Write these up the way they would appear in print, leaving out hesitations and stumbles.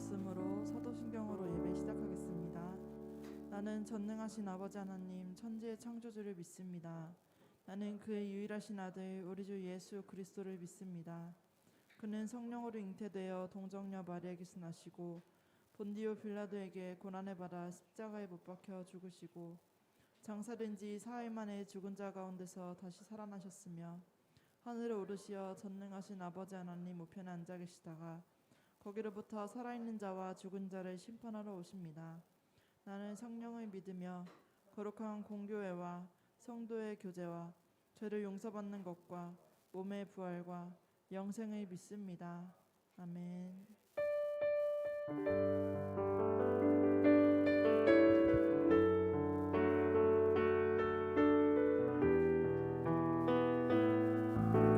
말씀으로 사도신경으로 예배 시작하겠습니다. 나는 전능하신 아버지 하나님 천지의 창조주를 믿습니다. 나는 그의 유일하신 아들 우리 주 예수 그리스도를 믿습니다. 그는 성령으로 잉태되어 동정녀 마리아에게서 나시고 본디오 빌라도에게 고난을 받아 십자가에 못 박혀 죽으시고 장사된 지 사흘 만에 죽은 자 가운데서 다시 살아나셨으며 하늘에 오르시어 전능하신 아버지 하나님 우편에 앉아 계시다가 거기로부터 살아있는 자와 죽은 자를 심판하러 오십니다. 나는 성령을 믿으며 거룩한 공교회와 성도의 교제와 죄를 용서받는 것과 몸의 부활과 영생을 믿습니다. 아멘.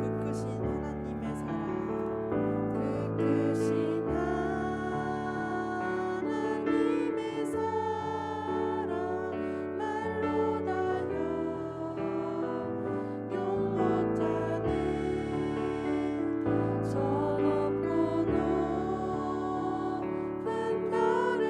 그 크신 하나님의 사랑, 그 크신 하나님의 사랑 말로 다여 용 못하는 선 없고 높은 별을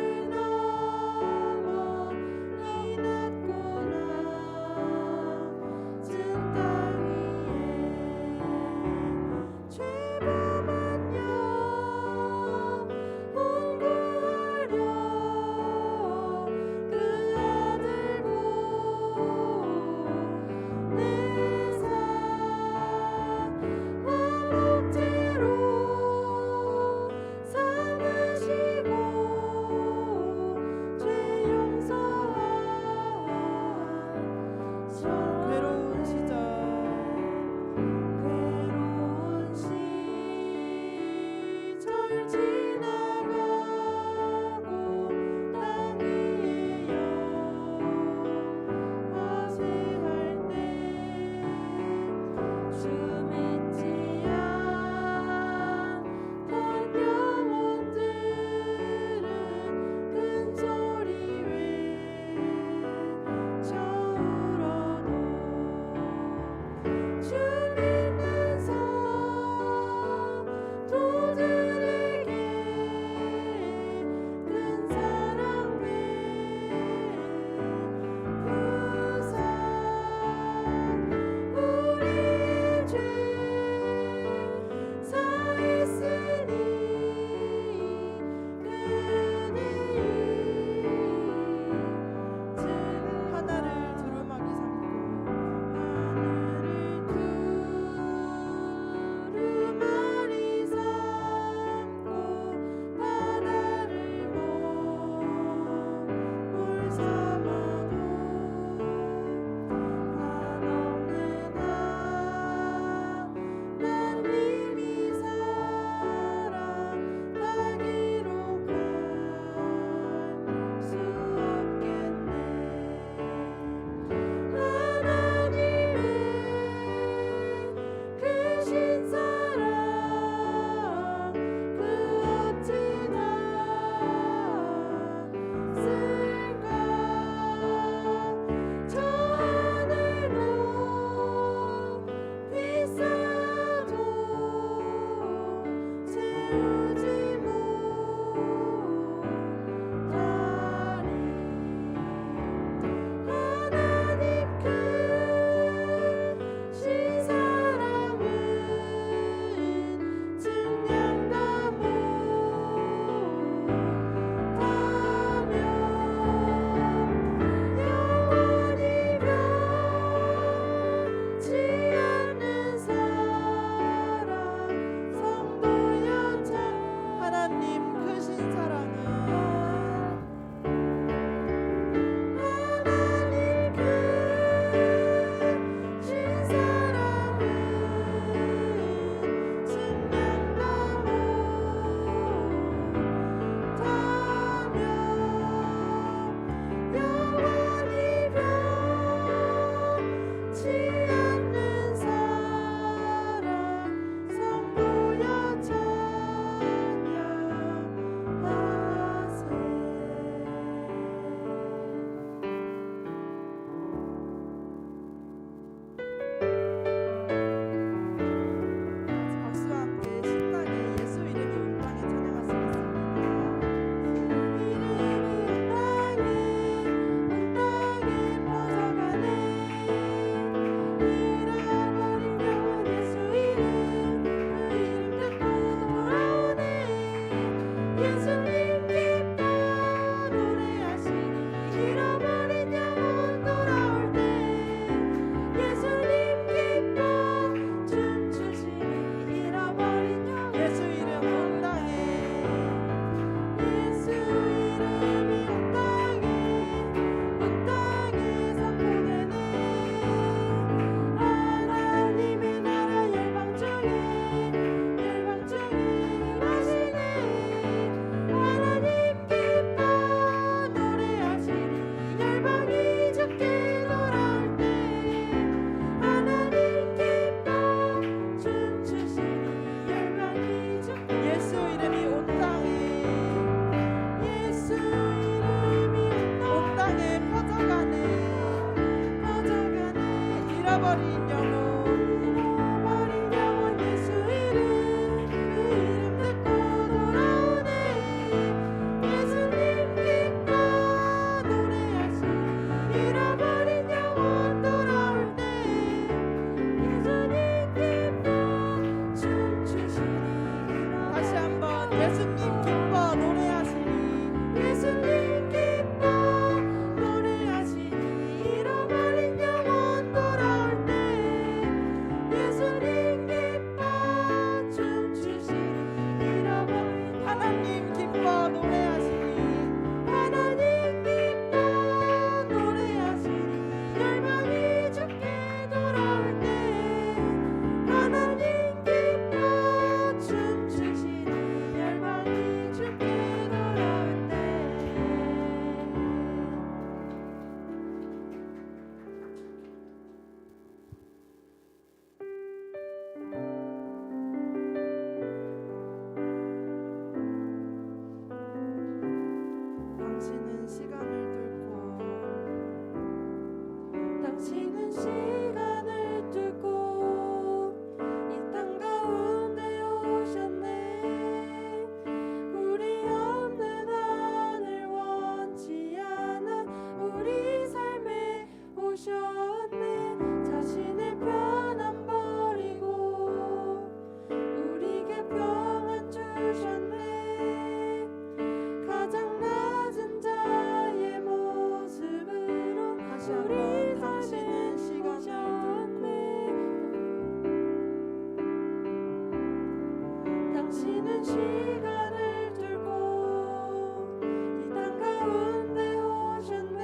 시간을 뚫고 이 땅 가운데 오셨네.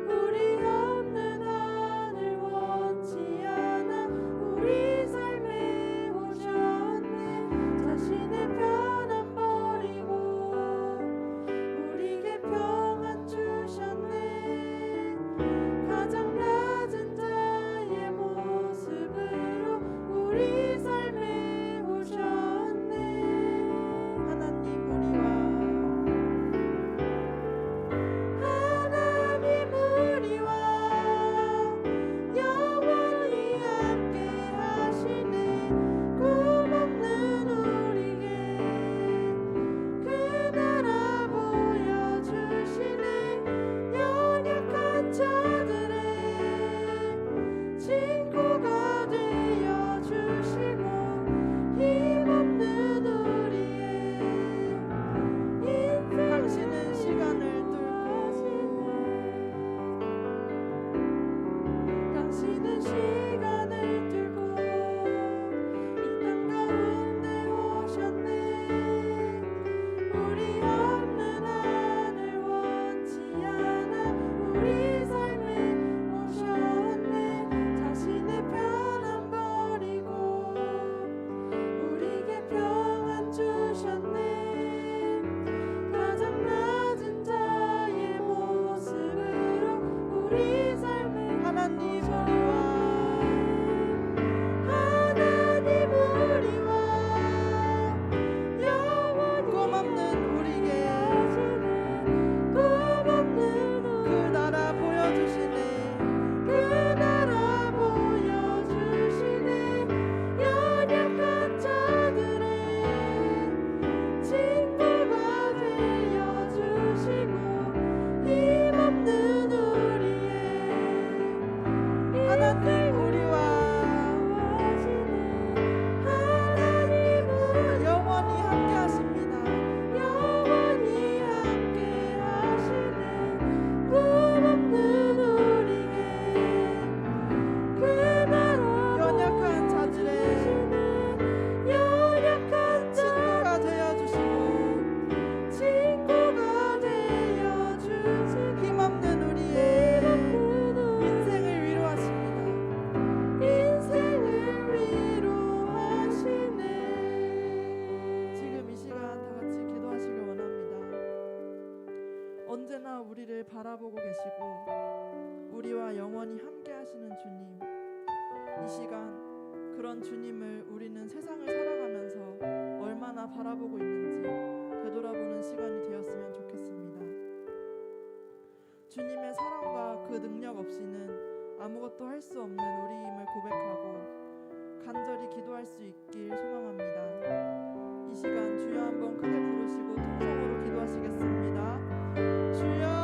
우리 없는 하늘 원치 않아 우리 삶에 오셨네. 자신의 편안 버리고 우리에게 평안 주셨네. 가장 낮은 자의 모습으로 우리 삶에 오셨네. 하나님 우리와 영원히 함께 하시네. 꿈없는 우리에게 그 나라 보여주시네. 연약한 자들의 친구가 되어주시고 힘없는 우리의 인생 당신은 시간을 당신은 시간을 뚫고 이 땅 가운데 오셨네. 우리 없는 하늘 원치 않아 우리 삶에 오셨네. 자신의 편안 버리고 우리에게 평안 주셨네. 가장 낮은 자의 모습으로 우리 삶에 하나님 우리와 영원히 꿈없는 우리에게 그 나라 보여주시네. 그 나라 보여주시네. 연약한 자들의 친구가 되어주시고 힘없는 우리의 하나님 우리와 하나님은 영원히 함께 하십니다. 영원히 함께 하시네. 꿈없는 우리에게 그 나라 연약한 자들의 친구가 되어주시고 친구가 되어주시고 힘없는 우리의 인생을 위로하십니다. 인생을 위로하시네. 지금 이 시간 다 같이 기도하시길 원합니다. 언제나 우리를 바라보고 계시고 우리와 영원히 함께 하시는 주님, 이 시간 그런 주님을 우리는 세상을 살아가면서 얼마나 바라보고 있는지 되돌아보는 시간이 되었으면 좋겠습니다. 주님의 사랑과 그 능력 없이는 아무것도 할 수 없는 우리임을 고백하고 간절히 기도할 수 있길 소망합니다. 이 시간 주여 한번 크게 부르시고 통성으로 기도하시겠습니다. 주여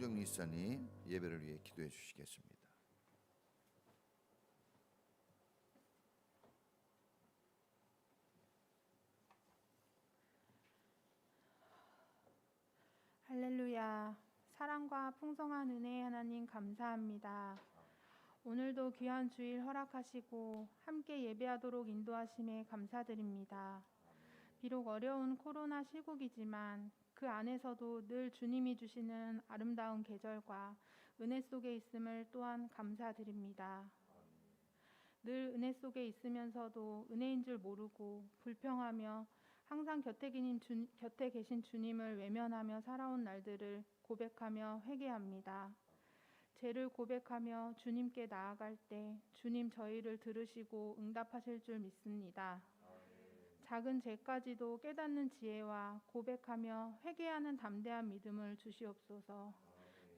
송정리 이사님 예배를 위해 기도해 주시겠습니다. 할렐루야. 사랑과 풍성한 은혜의 하나님 감사합니다. 오늘도 귀한 주일 허락하시고 함께 예배하도록 인도하심에 감사드립니다. 비록 어려운 코로나 시국이지만 그 안에서도 늘 주님이 주시는 아름다운 계절과 은혜 속에 있음을 또한 감사드립니다. 늘 은혜 속에 있으면서도 은혜인 줄 모르고 불평하며 항상 곁에 계신 주님을 외면하며 살아온 날들을 고백하며 회개합니다. 죄를 고백하며 주님께 나아갈 때 주님 저희를 들으시고 응답하실 줄 믿습니다. 작은 죄까지도 깨닫는 지혜와 고백하며 회개하는 담대한 믿음을 주시옵소서.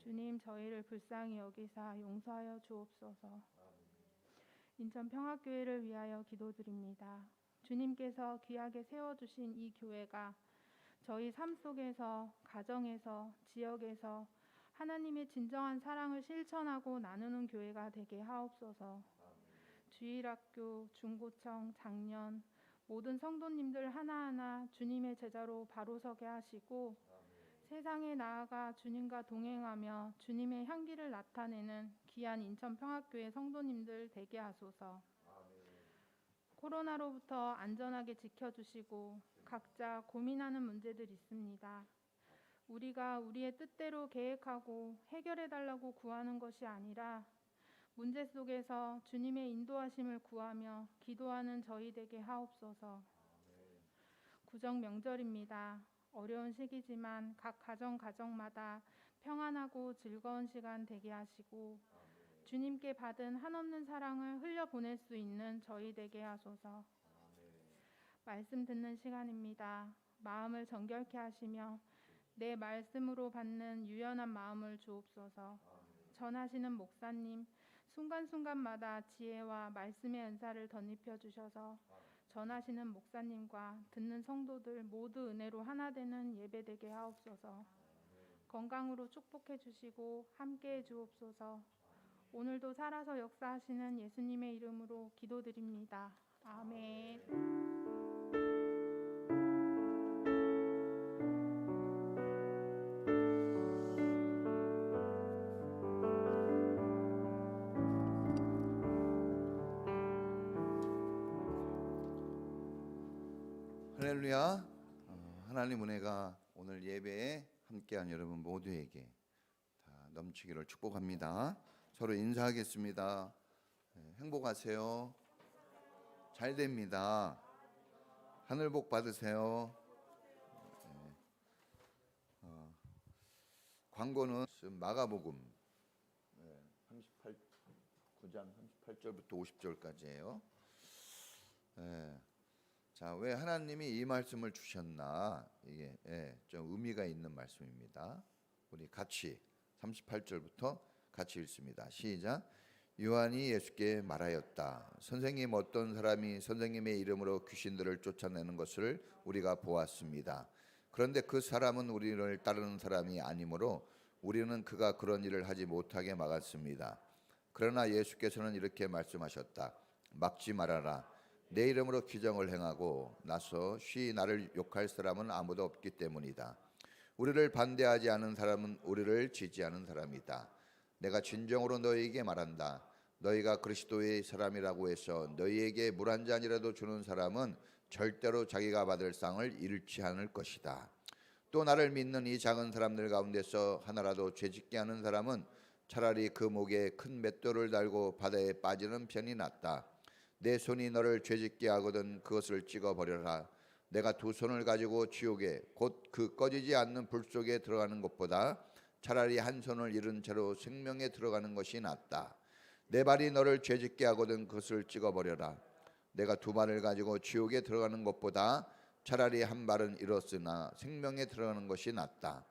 주님 저희를 불쌍히 여기사 용서하여 주옵소서. 인천평화교회를 위하여 기도드립니다. 주님께서 귀하게 세워주신 이 교회가 저희 삶 속에서, 가정에서, 지역에서 하나님의 진정한 사랑을 실천하고 나누는 교회가 되게 하옵소서. 주일학교, 중고청, 장년 모든 성도님들 하나하나 주님의 제자로 바로 서게 하시고 세상에 나아가 주님과 동행하며 주님의 향기를 나타내는 귀한 인천평화교회 성도님들 되게 하소서. 코로나로부터 안전하게 지켜주시고 각자 고민하는 문제들 있습니다. 우리가 우리의 뜻대로 계획하고 해결해달라고 구하는 것이 아니라 문제 속에서 주님의 인도하심을 구하며 기도하는 저희 되게 하옵소서. 구정 명절입니다. 어려운 시기지만 각 가정마다 평안하고 즐거운 시간 되게 하시고 주님께 받은 한없는 사랑을 흘려보낼 수 있는 저희 되게 하소서. 말씀 듣는 시간입니다. 마음을 정결케 하시며 내 말씀으로 받는 유연한 마음을 주옵소서. 전하시는 목사님 순간순간마다 지혜와 말씀의 은사를 덧입혀 주셔서 전하시는 목사님과 듣는 성도들 모두 은혜로 하나 되는 예배 되게 하옵소서. 건강으로 축복해 주시고 함께해 주옵소서. 오늘도 살아서 역사하시는 예수님의 이름으로 기도드립니다. 아멘. 할렐루야. 하나님 은혜가 오늘 예배에 함께한 여러분 모두에게 다 넘치기를 축복합니다. 서로 인사하겠습니다. 행복하세요. 잘 됩니다. 하늘 복 받으세요. 광고는 마가복음 9장 38절부터 50절까지예요. 자, 왜 하나님이 이 말씀을 주셨나? 이게 좀 의미가 있는 말씀입니다. 우리 같이 38절부터 같이 읽습니다. 시작. 요한이 예수께 말하였다. 선생님, 어떤 사람이 선생님의 이름으로 귀신들을 쫓아내는 것을 우리가 보았습니다. 그런데 그 사람은 우리를 따르는 사람이 아니므로 우리는 그가 그런 일을 하지 못하게 막았습니다. 그러나 예수께서는 이렇게 말씀하셨다. 막지 말아라. 내 이름으로 기적을 행하고 나서 쉬 나를 욕할 사람은 아무도 없기 때문이다. 우리를 반대하지 않은 사람은 우리를 지지하는 사람이다. 내가 진정으로 너희에게 말한다. 너희가 그리스도의 사람이라고 해서 너희에게 물 한 잔이라도 주는 사람은 절대로 자기가 받을 상을 잃지 않을 것이다. 또 나를 믿는 이 작은 사람들 가운데서 하나라도 죄짓게 하는 사람은 차라리 그 목에 큰 맷돌을 달고 바다에 빠지는 편이 낫다. 내 손이 너를 죄짓게 하거든 그것을 찍어버려라. 내가 두 손을 가지고 지옥에 곧 그 꺼지지 않는 불 속에 들어가는 것보다 차라리 한 손을 잃은 채로 생명에 들어가는 것이 낫다. 내 발이 너를 죄짓게 하거든 그것을 찍어버려라. 내가 두 발을 가지고 지옥에 들어가는 것보다 차라리 한 발은 잃었으나 생명에 들어가는 것이 낫다.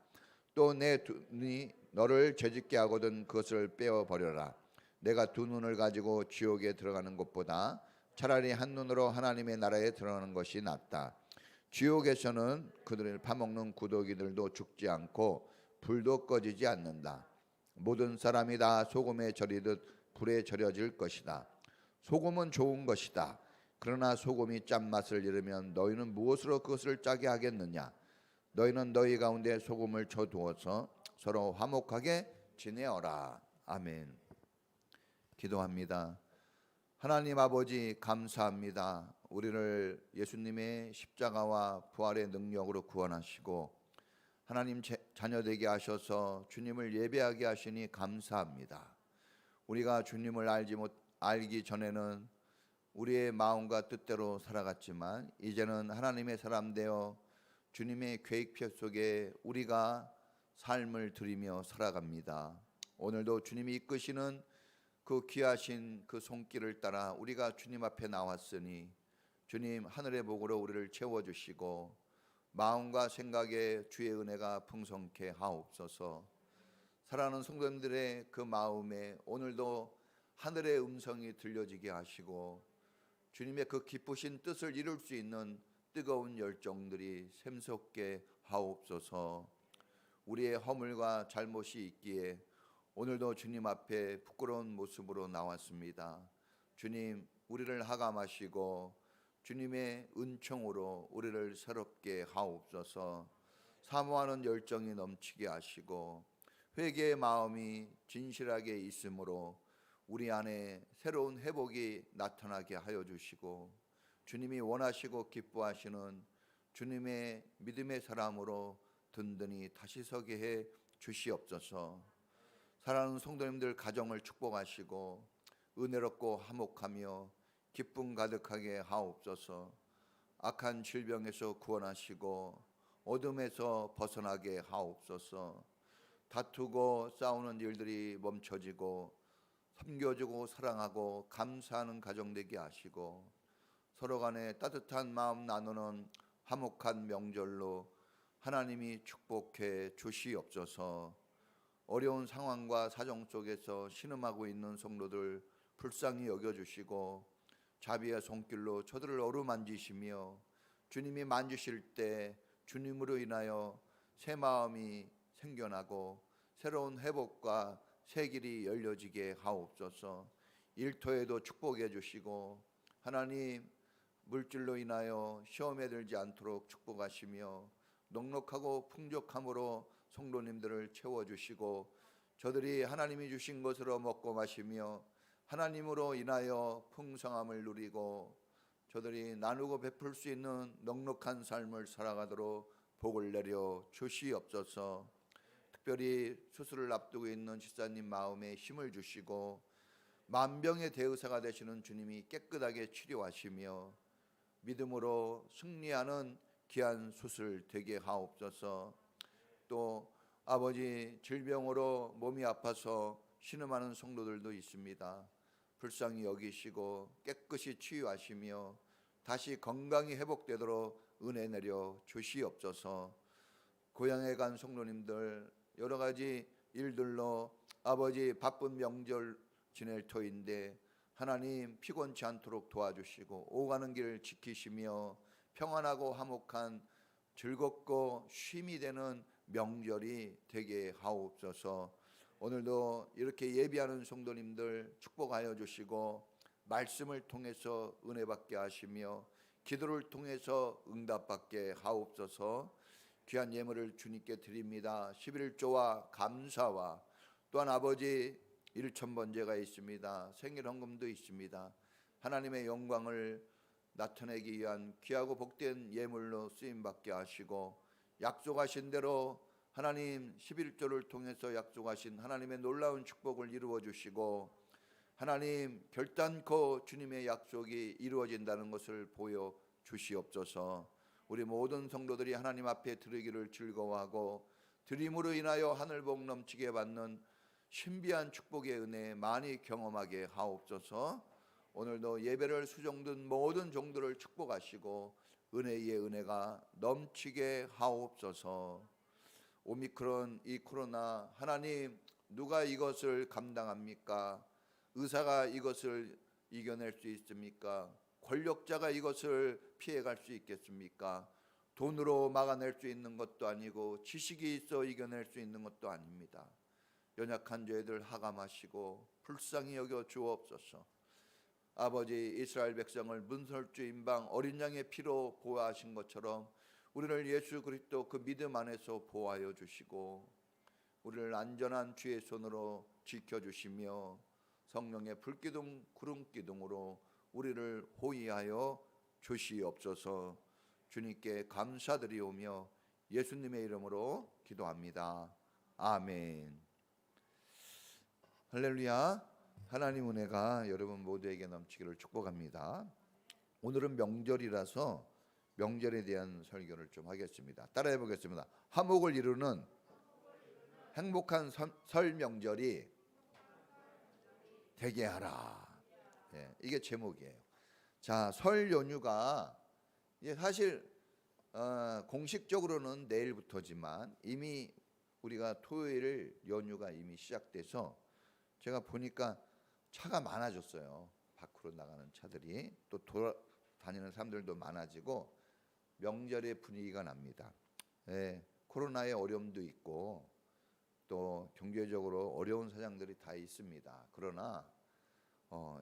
또 내 눈이 너를 죄짓게 하거든 그것을 빼어버려라. 내가 두 눈을 가지고 지옥에 들어가는 것보다 차라리 한 눈으로 하나님의 나라에 들어가는 것이 낫다. 지옥에서는 그들을 파먹는 구더기들도 죽지 않고 불도 꺼지지 않는다. 모든 사람이 다 소금에 절이듯 불에 절여질 것이다. 소금은 좋은 것이다. 그러나 소금이 짠맛을 잃으면 너희는 무엇으로 그것을 짜게 하겠느냐? 너희는 너희 가운데 소금을 쳐두어서 서로 화목하게 지내어라. 아멘. 기도합니다. 하나님 아버지 감사합니다. 우리를 예수님의 십자가와 부활의 능력으로 구원하시고 하나님 자녀 되게 하셔서 주님을 예배하게 하시니 감사합니다. 우리가 주님을 알기 전에는 우리의 마음과 뜻대로 살아갔지만 이제는 하나님의 사람 되어 주님의 계획표 속에 우리가 삶을 드리며 살아갑니다. 오늘도 주님이 이끄시는 그 귀하신 그 손길을 따라 우리가 주님 앞에 나왔으니 주님 하늘의 복으로 우리를 채워주시고 마음과 생각에 주의 은혜가 풍성케 하옵소서. 사랑하는 성도님들의 그 마음에 오늘도 하늘의 음성이 들려지게 하시고 주님의 그 기쁘신 뜻을 이룰 수 있는 뜨거운 열정들이 샘솟게 하옵소서. 우리의 허물과 잘못이 있기에 오늘도 주님 앞에 부끄러운 모습으로 나왔습니다. 주님 우리를 하감하시고 주님의 은총으로 우리를 새롭게 하옵소서. 사모하는 열정이 넘치게 하시고 회개의 마음이 진실하게 있으므로 우리 안에 새로운 회복이 나타나게 하여 주시고 주님이 원하시고 기뻐하시는 주님의 믿음의 사람으로 든든히 다시 서게 해 주시옵소서. 사랑하는 성도님들 가정을 축복하시고 은혜롭고 화목하며 기쁨 가득하게 하옵소서. 악한 질병에서 구원하시고 어둠에서 벗어나게 하옵소서. 다투고 싸우는 일들이 멈춰지고 섬겨주고 사랑하고 감사하는 가정 되게 하시고 서로 간에 따뜻한 마음 나누는 화목한 명절로 하나님이 축복해 주시옵소서. 어려운 상황과 사정 속에서 신음하고 있는 성도들 불쌍히 여겨주시고 자비의 손길로 저들을 어루만지시며 주님이 만지실 때 주님으로 인하여 새 마음이 생겨나고 새로운 회복과 새 길이 열려지게 하옵소서. 일터에도 축복해 주시고 하나님 물질로 인하여 시험에 들지 않도록 축복하시며 넉넉하고 풍족함으로 성도님들을 채워주시고 저들이 하나님이 주신 것으로 먹고 마시며 하나님으로 인하여 풍성함을 누리고 저들이 나누고 베풀 수 있는 넉넉한 삶을 살아가도록 복을 내려 주시옵소서. 특별히 수술을 앞두고 있는 집사님 마음에 힘을 주시고 만병의 대의사가 되시는 주님이 깨끗하게 치료하시며 믿음으로 승리하는 귀한 수술 되게 하옵소서. 또 아버지 질병으로 몸이 아파서 신음하는 성도들도 있습니다. 불쌍히 여기시고 깨끗이 치유하시며 다시 건강이 회복되도록 은혜 내려 주시옵소서. 고향에 간 성도님들 여러 가지 일들로 아버지 바쁜 명절 지낼 터인데 하나님 피곤치 않도록 도와주시고 오가는 길 지키시며 평안하고 화목한 즐겁고 쉼이 되는 명절이 되게 하옵소서. 오늘도 이렇게 예비하는 성도님들 축복하여 주시고 말씀을 통해서 은혜 받게 하시며 기도를 통해서 응답받게 하옵소서. 귀한 예물을 주님께 드립니다. 11조와 감사와 또한 아버지 1,000번제가 있습니다. 생일 헌금도 있습니다. 하나님의 영광을 나타내기 위한 귀하고 복된 예물로 쓰임받게 하시고 약속하신 대로 하나님 11조를 통해서 약속하신 하나님의 놀라운 축복을 이루어 주시고 하나님 결단코 주님의 약속이 이루어진다는 것을 보여 주시옵소서. 우리 모든 성도들이 하나님 앞에 드리기를 즐거워하고 드림으로 인하여 하늘복 넘치게 받는 신비한 축복의 은혜 많이 경험하게 하옵소서. 오늘도 예배를 수종든 모든 종들을 축복하시고 은혜의 은혜가 넘치게 하옵소서. 오미크론 이 코로나 하나님 누가 이것을 감당합니까? 의사가 이것을 이겨낼 수 있습니까? 권력자가 이것을 피해갈 수 있겠습니까? 돈으로 막아낼 수 있는 것도 아니고 지식이 있어 이겨낼 수 있는 것도 아닙니다. 연약한 저희들 하감하시고 불쌍히 여겨 주옵소서. 아버지, 이스라엘 백성을 문설주 임방 어린 양의 피로 보호하신 것처럼 우리를 예수 그리스도 그 믿음 안에서 보호하여 주시고 우리를 안전한 주의 손으로 지켜주시며 성령의 불기둥 구름기둥으로 우리를 호위하여 주시옵소서. 주님께 감사드리오며 예수님의 이름으로 기도합니다. 아멘. 할렐루야. 하나님 은혜가 여러분 모두에게 넘치기를 축복합니다. 오늘은 명절이라서 명절에 대한 설교를 좀 하겠습니다. 따라해 보겠습니다. 화목을 이루는 행복한 설 명절이 되게 하라. 예, 이게 제목이에요. 자, 설 연휴가 사실 공식적으로는 내일부터지만 이미 우리가 토요일 연휴가 이미 시작돼서 제가 보니까 차가 많아졌어요. 밖으로 나가는 차들이 또 돌아다니는 사람들도 많아지고 명절의 분위기가 납니다. 예, 코로나의 어려움도 있고 또 경제적으로 어려운 사정들이 다 있습니다. 그러나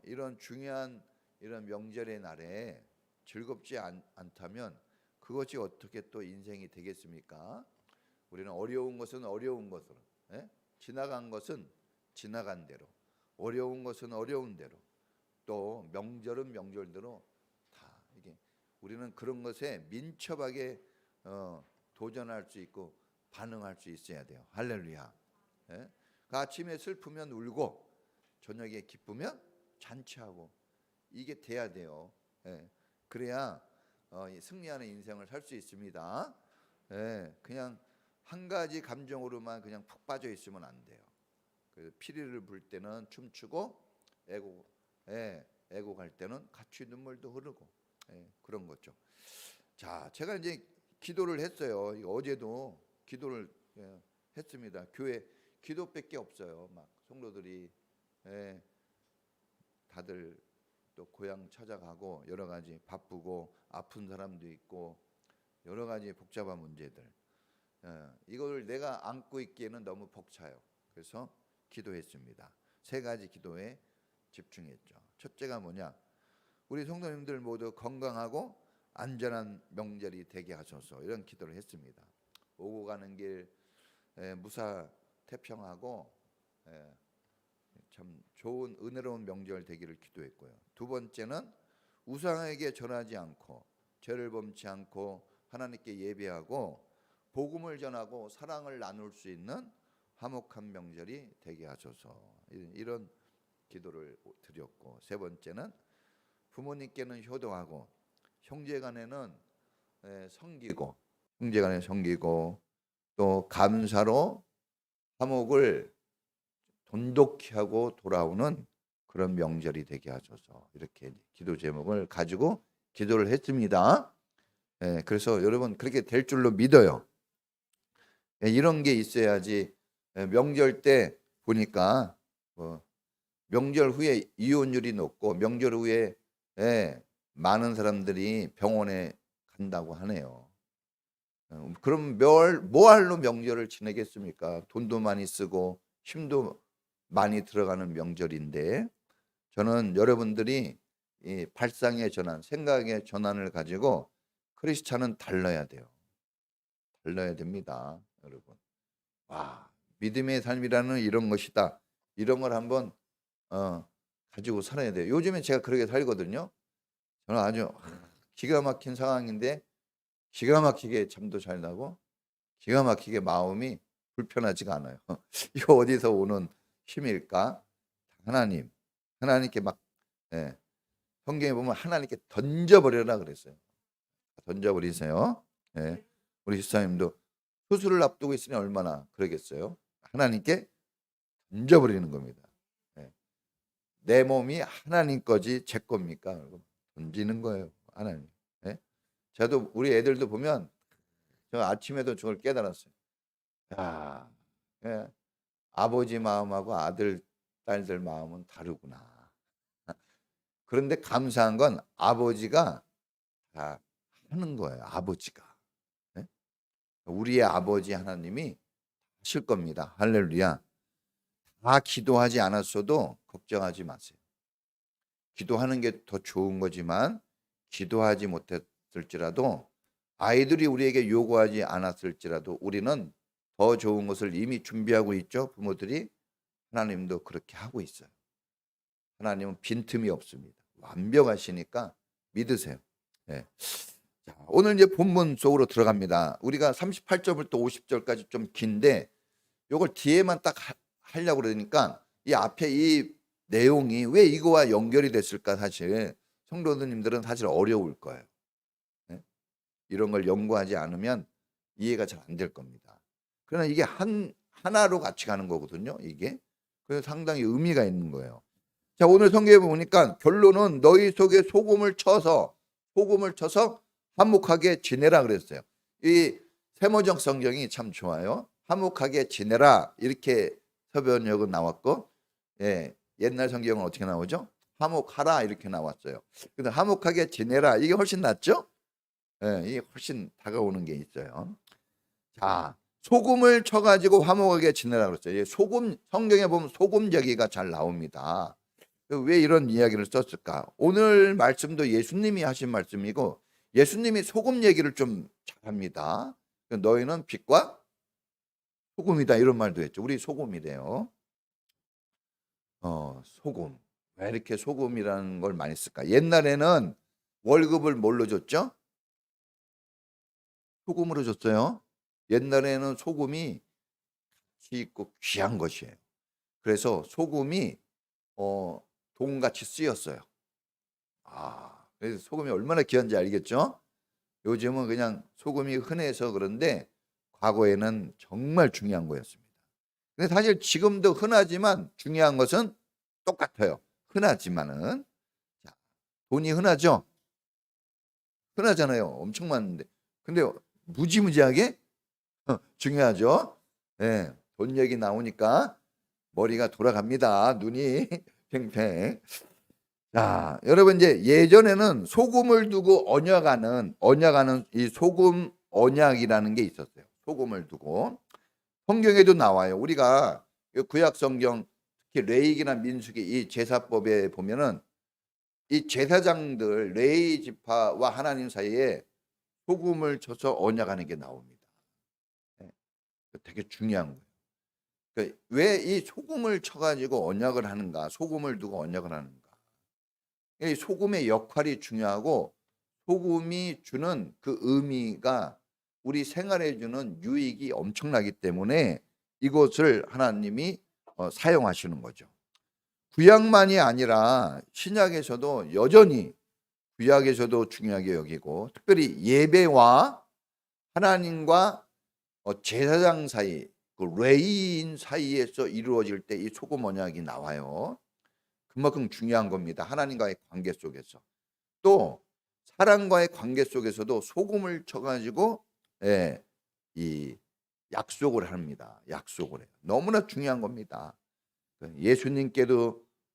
이런 중요한 이런 명절의 날에 즐겁지 않다면 그것이 어떻게 또 인생이 되겠습니까? 우리는 어려운 것은 어려운 것으로, 지나간 것은 지나간 대로, 어려운 것은 어려운 대로, 또 명절은 명절대로 다 이게 우리는 그런 것에 민첩하게 도전할 수 있고 반응할 수 있어야 돼요. 할렐루야. 그 아침에 슬프면 울고 저녁에 기쁘면 잔치하고 이게 돼야 돼요. 그래야 승리하는 인생을 살 수 있습니다. 그냥 한 가지 감정으로만 그냥 푹 빠져 있으면 안 돼요. 피리를 불 때는 춤추고 애곡할 때는 같이 눈물도 흐르고 그런 거죠. 자, 제가 이제 기도를 했어요. 어제도 기도를 했습니다. 교회 기도밖에 없어요. 막 성도들이 다들 또 고향 찾아가고 여러 가지 바쁘고 아픈 사람도 있고 여러 가지 복잡한 문제들. 이걸 내가 안고 있기에는 너무 벅차요. 그래서 기도했습니다. 세 가지 기도에 집중했죠. 첫째가 뭐냐? 우리 성도님들 모두 건강하고 안전한 명절이 되게 하소서. 이런 기도를 했습니다. 오고 가는 길 무사 태평하고 참 좋은 은혜로운 명절 되기를 기도했고요. 두 번째는 우상에게 전하지 않고 죄를 범치 않고 하나님께 예배하고 복음을 전하고 사랑을 나눌 수 있는 화목한 명절이 되게 하소서. 이런 기도를 드렸고, 세 번째는 부모님께는 효도하고 형제간에는 섬기고 또 감사로 화목을 돈독히 하고 돌아오는 그런 명절이 되게 하소서. 이렇게 기도 제목을 가지고 기도를 했습니다. 그래서 여러분 그렇게 될 줄로 믿어요. 이런 게 있어야지. 명절 때 보니까 명절 후에 이혼율이 높고 명절 후에 많은 사람들이 병원에 간다고 하네요. 그럼 뭐할로 명절을 지내겠습니까? 돈도 많이 쓰고 힘도 많이 들어가는 명절인데, 저는 여러분들이 이 발상의 전환, 생각의 전환을 가지고 크리스찬은 달라야 돼요. 달라야 됩니다, 여러분. 와, 믿음의 삶이라는 이런 것이다. 이런 걸 한번 가지고 살아야 돼요. 요즘에 제가 그렇게 살거든요. 저는 아주 기가 막힌 상황인데 기가 막히게 잠도 잘 나고 기가 막히게 마음이 불편하지가 않아요. 이거 어디서 오는 힘일까? 하나님께 막 성경에 보면 하나님께 던져버려라 그랬어요. 던져버리세요. 우리 집사님도 수술을 앞두고 있으니 얼마나 그러겠어요. 하나님께 던져버리는 겁니다. 내 몸이 하나님 거지 제 겁니까? 던지는 거예요. 하나님. 저도 우리 애들도 보면 저 아침에도 저걸 깨달았어요. 야, 아버지 마음하고 아들, 딸들 마음은 다르구나. 그런데 감사한 건 아버지가 다 하는 거예요. 아버지가. 우리의 아버지 하나님이 하실 겁니다. 할렐루야. 다 기도하지 않았어도 걱정하지 마세요. 기도하는 게 더 좋은 거지만 기도하지 못했을지라도 아이들이 우리에게 요구하지 않았을지라도 우리는 더 좋은 것을 이미 준비하고 있죠. 부모들이. 하나님도 그렇게 하고 있어요. 하나님은 빈틈이 없습니다. 완벽하시니까 믿으세요. 예. 자, 오늘 이제 본문 속으로 들어갑니다. 우리가 38절부터 50절까지 좀 긴데 이걸 뒤에만 딱 하려고 그러니까 이 앞에 이 내용이 왜 이거와 연결이 됐을까 사실 성도님들은 사실 어려울 거예요. 예? 이런 걸 연구하지 않으면 이해가 잘 안 될 겁니다. 그러나 이게 하나로 같이 가는 거거든요. 이게 그래서 상당히 의미가 있는 거예요. 자, 오늘 성경에 보니까 결론은 너희 속에 소금을 쳐서 화목하게 지내라 그랬어요. 이 세모적 성경이 참 좋아요. 화목하게 지내라 이렇게 서변역은 나왔고, 옛날 성경은 어떻게 나오죠? 화목하라 이렇게 나왔어요. 근데 화목하게 지내라 이게 훨씬 낫죠? 이게 훨씬 다가오는 게 있어요. 자, 소금을 쳐가지고 화목하게 지내라 그랬어요. 소금 성경에 보면 소금 얘기가 잘 나옵니다. 왜 이런 이야기를 썼을까? 오늘 말씀도 예수님이 하신 말씀이고 예수님이 소금 얘기를 좀 잘합니다. 너희는 빛과 소금이다 이런 말도 했죠. 우리 소금이래요. 소금. 왜 이렇게 소금이라는 걸 많이 쓸까? 옛날에는 월급을 뭘로 줬죠? 소금으로 줬어요. 옛날에는 소금이 가치 있고 귀한 것이에요. 그래서 소금이 돈같이 쓰였어요. 그래서 소금이 얼마나 귀한지 알겠죠? 요즘은 그냥 소금이 흔해서 그런데 과거에는 정말 중요한 거였습니다. 근데 사실 지금도 흔하지만 중요한 것은 똑같아요. 흔하지만은 돈이 흔하죠? 흔하잖아요. 엄청 많은데. 근데 무지무지하게 중요하죠. 돈 얘기 나오니까 머리가 돌아갑니다. 눈이 팽팽. 자, 여러분 이제 예전에는 소금을 두고 언약하는 이 소금 언약이라는 게 있었어요. 소금을 두고 성경에도 나와요. 우리가 구약 성경 특히 레위기나 민수기 이 제사법에 보면은 이 제사장들 레위 지파와 하나님 사이에 소금을 쳐서 언약하는 게 나옵니다. 되게 중요한 거예요. 그러니까 왜 이 소금을 쳐가지고 언약을 하는가? 소금을 두고 언약을 하는가? 이 소금의 역할이 중요하고 소금이 주는 그 의미가 우리 생활에 주는 유익이 엄청나기 때문에 이것을 하나님이 사용하시는 거죠. 구약만이 아니라 신약에서도 여전히 구약에서도 중요하게 여기고 특별히 예배와 하나님과 제사장 사이 그 레위인 사이에서 이루어질 때 이 소금 언약이 나와요. 그만큼 중요한 겁니다. 하나님과의 관계 속에서. 또 사람과의 관계 속에서도 소금을 쳐가지고 이 약속을 합니다. 약속을 해요. 너무나 중요한 겁니다.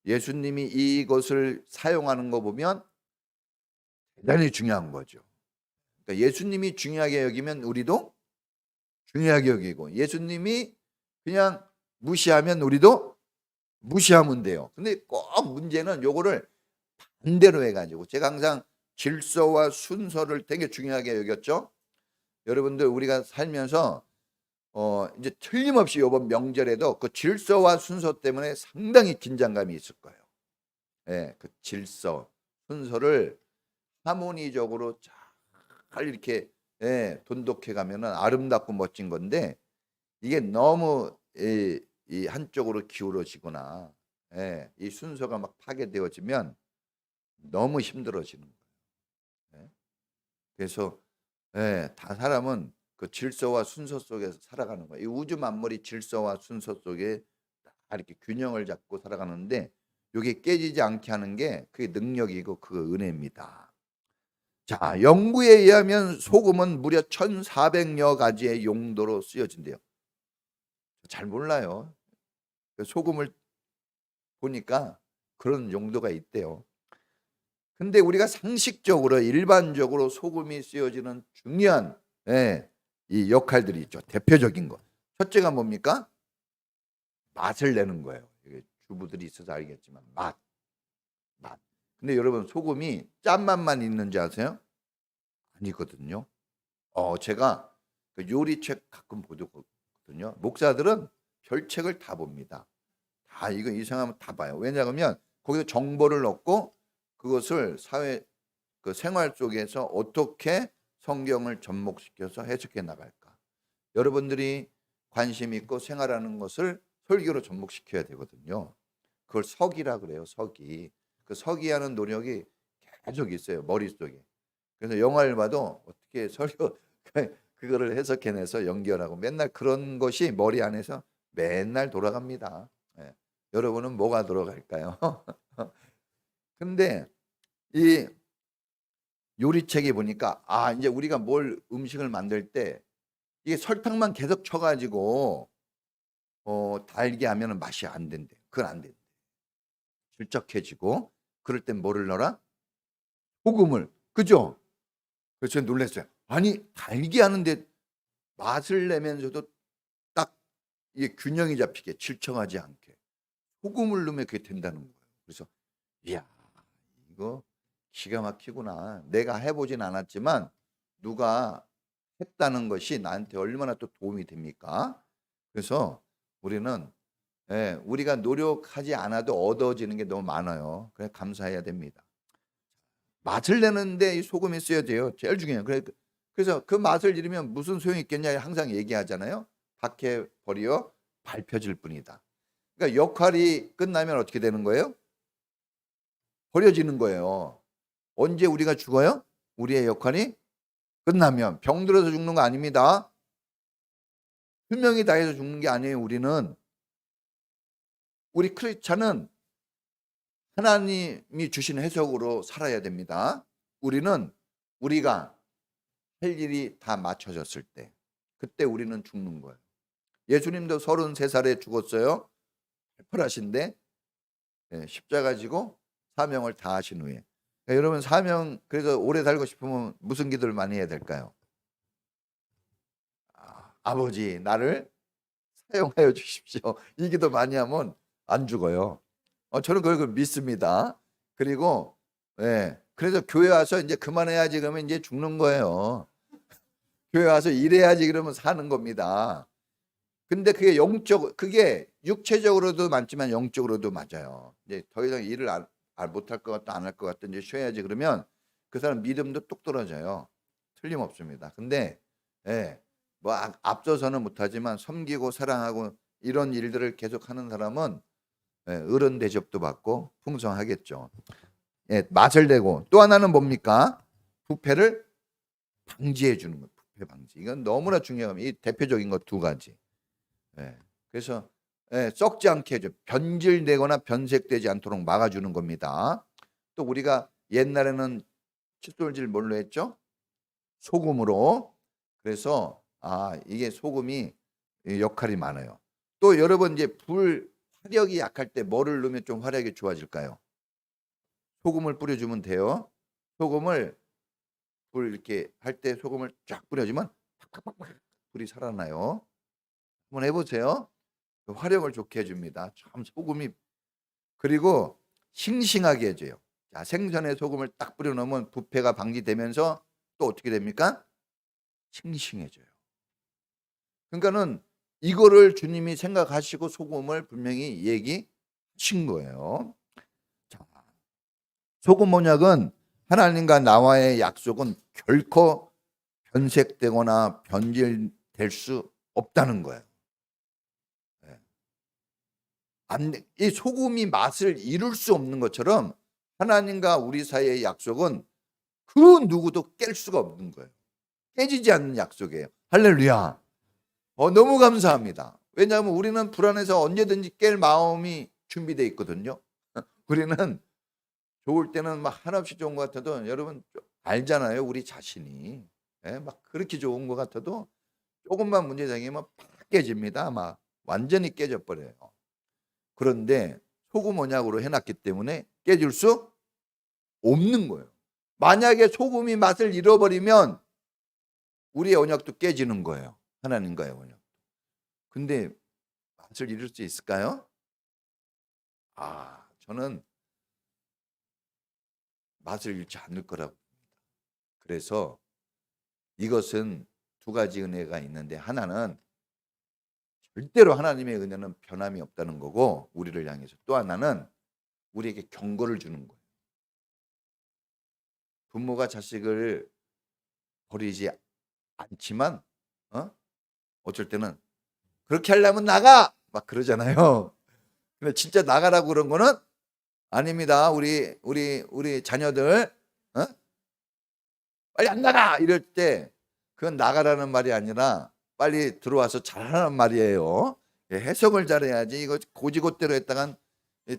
예수님이 이것을 사용하는 거 보면 대단히 중요한 거죠. 그러니까 예수님이 중요하게 여기면 우리도 중요하게 여기고 예수님이 그냥 무시하면 우리도 무시하면 돼요. 근데 꼭 문제는 요거를 반대로 해가지고 제가 항상 질서와 순서를 되게 중요하게 여겼죠. 여러분들 우리가 살면서 이제 틀림없이 이번 명절에도 그 질서와 순서 때문에 상당히 긴장감이 있을 거예요. 그 질서, 순서를 하모니적으로 잘 이렇게 돈독해 가면은 아름답고 멋진 건데 이게 너무 이 한쪽으로 기울어지거나 이 순서가 막 파괴되어지면 너무 힘들어지는 거예요. 그래서 다 사람은 그 질서와 순서 속에서 살아가는 거예요. 이 우주 만물이 질서와 순서 속에 다 이렇게 균형을 잡고 살아가는데 이게 깨지지 않게 하는 게 그게 능력이고 그 은혜입니다. 자, 연구에 의하면 소금은 무려 1,400여 가지의 용도로 쓰여진대요. 잘 몰라요. 소금을 보니까 그런 용도가 있대요. 근데 우리가 상식적으로 일반적으로 소금이 쓰여지는 중요한 이 역할들이 있죠. 대표적인 거. 첫째가 뭡니까? 맛을 내는 거예요. 이게 주부들이 있어서 알겠지만 맛. 근데 여러분 소금이 짠맛만 있는지 아세요? 아니거든요. 제가 그 요리책 가끔 보거든요. 목사들은 별책을 다 봅니다. 다 이거 이상하면 다 봐요. 왜냐하면 거기서 정보를 얻고 그것을 사회 그 생활 속에서 어떻게 성경을 접목시켜서 해석해 나갈까. 여러분들이 관심 있고 생활하는 것을 설교로 접목시켜야 되거든요. 그걸 서기라 그래요. 서기. 그 서기하는 노력이 계속 있어요. 머릿속에. 그래서 영화를 봐도 어떻게 설교 그거를 해석해내서 연결하고 맨날 그런 것이 머리 안에서 맨날 돌아갑니다. 예. 여러분은 뭐가 돌아갈까요? 근데 이 요리책에 보니까 이제 우리가 뭘 음식을 만들 때 이게 설탕만 계속 쳐가지고 달게 하면 맛이 안 된대. 그건 안 된대. 질적해지고 그럴 땐 뭐를 넣어라? 소금을. 그죠? 그래서 제가 놀랐어요. 아니 달게 하는데 맛을 내면서도 딱 이게 균형이 잡히게 질척하지 않게 소금을 넣으면 그게 된다는 거예요. 그래서 이야 이거 기가 막히구나. 내가 해보진 않았지만 누가 했다는 것이 나한테 얼마나 또 도움이 됩니까? 그래서 우리는 우리가 노력하지 않아도 얻어지는 게 너무 많아요. 그래 감사해야 됩니다. 맛을 내는데 이 소금이 써야 돼요. 제일 중요해요. 그래서 그 맛을 잃으면 무슨 소용이 있겠냐 항상 얘기하잖아요. 박해 버리어 밟혀질 뿐이다. 그러니까 역할이 끝나면 어떻게 되는 거예요? 버려지는 거예요. 언제 우리가 죽어요? 우리의 역할이 끝나면. 병들어서 죽는 거 아닙니다. 수명이 다해서 죽는 게 아니에요. 우리 크리스찬은 하나님이 주신 해석으로 살아야 됩니다. 우리가 할 일이 다 맞춰졌을 때 그때 우리는 죽는 거예요. 예수님도 33살에 죽었어요. 팔팔하신데 십자가 지고 사명을 다 하신 후에. 그러니까 여러분 사명 그래서 오래 살고 싶으면 무슨 기도를 많이 해야 될까요? 아버지 나를 사용하여 주십시오. 이 기도 많이 하면 안 죽어요. 저는 그걸 믿습니다. 그리고 그래서 교회 와서 이제 그만해야지 그러면 이제 죽는 거예요. 교회 와서 일해야지 그러면 사는 겁니다. 근데 그게 육체적으로도 맞지만 영적으로도 맞아요. 이제 더 이상 일을 못할 것 같다 안 할 것 같다 이제 쉬어야지 그러면 그 사람 믿음도 뚝 떨어져요. 틀림없습니다. 근데 뭐 앞서서는 못하지만 섬기고 사랑하고 이런 일들을 계속하는 사람은 어른 대접도 받고 풍성하겠죠. 맛을 내고 또 하나는 뭡니까? 부패를 방지해 주는 것. 부패 방지. 이건 너무나 중요합니다. 이 대표적인 것 두 가지. 그래서 썩지 않게 해줘. 변질되거나 변색되지 않도록 막아주는 겁니다. 또 우리가 옛날에는 칫솔질 뭘로 했죠? 소금으로. 그래서 이게 소금이 역할이 많아요. 또 여러분 이제 화력이 약할 때 뭐를 넣으면 좀 화력이 좋아질까요? 소금을 뿌려주면 돼요. 소금을 불 이렇게 할 때 소금을 쫙 뿌려주면 팍팍팍 불이 살아나요. 한번 해보세요. 화력을 좋게 해줍니다. 참 소금이 그리고 싱싱하게 해줘요. 자, 생선에 소금을 딱 뿌려놓으면 부패가 방지되면서 또 어떻게 됩니까? 싱싱해져요. 그러니까는 이거를 주님이 생각하시고 소금을 분명히 얘기하신 거예요. 자, 소금 언약은 하나님과 나와의 약속은 결코 변색되거나 변질될 수 없다는 거예요. 이 소금이 맛을 이룰 수 없는 것처럼 하나님과 우리 사이의 약속은 그 누구도 깰 수가 없는 거예요. 깨지지 않는 약속이에요. 할렐루야. 너무 감사합니다. 왜냐하면 우리는 불안해서 언제든지 깰 마음이 준비되어 있거든요. 우리는 좋을 때는 막 한없이 좋은 것 같아도 여러분 알잖아요. 우리 자신이 막 그렇게 좋은 것 같아도 조금만 문제 생기면 팍 깨집니다. 막 완전히 깨져버려요. 그런데 소금 언약으로 해놨기 때문에 깨질 수 없는 거예요. 만약에 소금이 맛을 잃어버리면 우리의 언약도 깨지는 거예요. 하나님과의 언약. 근데 맛을 잃을 수 있을까요? 저는 맛을 잃지 않을 거라고 봅니다. 그래서 이것은 두 가지 은혜가 있는데, 하나는 절대로 하나님의 은혜는 변함이 없다는 거고, 우리를 향해서. 또 하나는 우리에게 경고를 주는 거예요. 부모가 자식을 버리지 않지만 어쩔 때는 그렇게 하려면 나가! 막 그러잖아요. 근데 진짜 나가라고 그런 거는 아닙니다. 우리 자녀들 빨리 안 나가! 이럴 때 그건 나가라는 말이 아니라 빨리 들어와서 잘하라는 말이에요. 해석을 잘해야지. 이거 고지고대로 했다간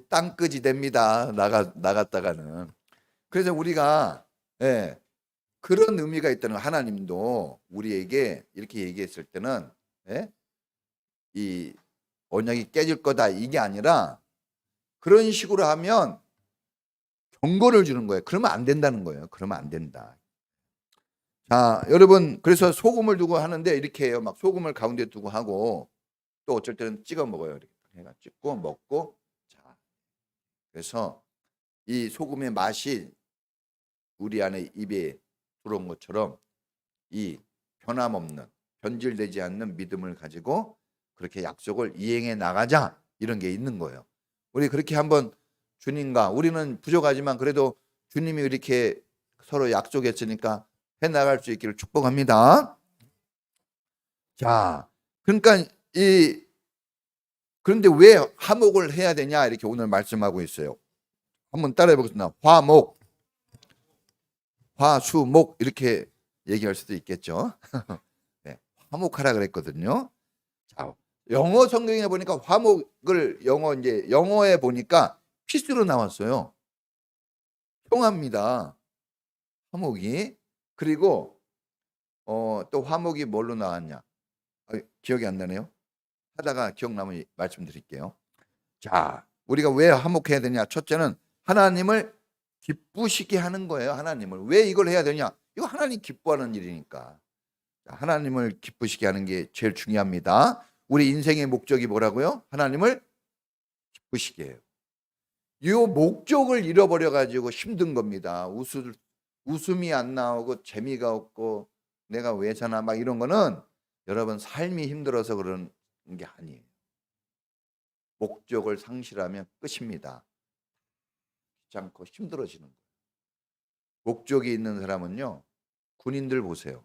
땅끝이 됩니다. 나갔다가는. 그래서 우리가 그런 의미가 있다는 거. 하나님도 우리에게 이렇게 얘기했을 때는 이 언약이 깨질 거다 이게 아니라, 그런 식으로 하면 경고를 주는 거예요. 그러면 안 된다는 거예요. 그러면 안 된다. 자, 여러분, 그래서 소금을 두고 하는데 이렇게 해요. 막 소금을 가운데 두고 하고, 또 어쩔 때는 찍어 먹어요. 이렇게 해가 찍고 먹고. 자, 그래서 이 소금의 맛이 우리 안에 입에 들어온 것처럼 이 변함없는, 변질되지 않는 믿음을 가지고 그렇게 약속을 이행해 나가자, 이런 게 있는 거예요. 우리 그렇게 한번 주님과, 우리는 부족하지만 그래도 주님이 이렇게 서로 약속했으니까 해 나갈 수 있기를 축복합니다. 자, 그러니까 그런데 왜 화목을 해야 되냐, 이렇게 오늘 말씀하고 있어요. 한번 따라해 보겠습니다. 화목, 화수목 이렇게 얘기할 수도 있겠죠. 네, 화목하라 그랬거든요. 자, 영어 성경에 보니까 화목을 영어에 보니까 피스로 나왔어요. 평화입니다. 화목이. 그리고 또 화목이 뭘로 나왔냐? 기억이 안 나네요. 하다가 기억나면 말씀드릴게요. 자, 우리가 왜 화목해야 되냐? 첫째는 하나님을 기쁘시게 하는 거예요. 하나님을. 왜 이걸 해야 되냐? 이거 하나님 기뻐하는 일이니까. 하나님을 기쁘시게 하는 게 제일 중요합니다. 우리 인생의 목적이 뭐라고요? 하나님을 기쁘시게 해요. 이 목적을 잃어버려 가지고 힘든 겁니다. 웃음이 안 나오고 재미가 없고 내가 왜 사나 막 이런 거는 여러분 삶이 힘들어서 그런 게 아니에요. 목적을 상실하면 끝입니다. 않고 힘들어지는 거예요. 목적이 있는 사람은요, 군인들 보세요.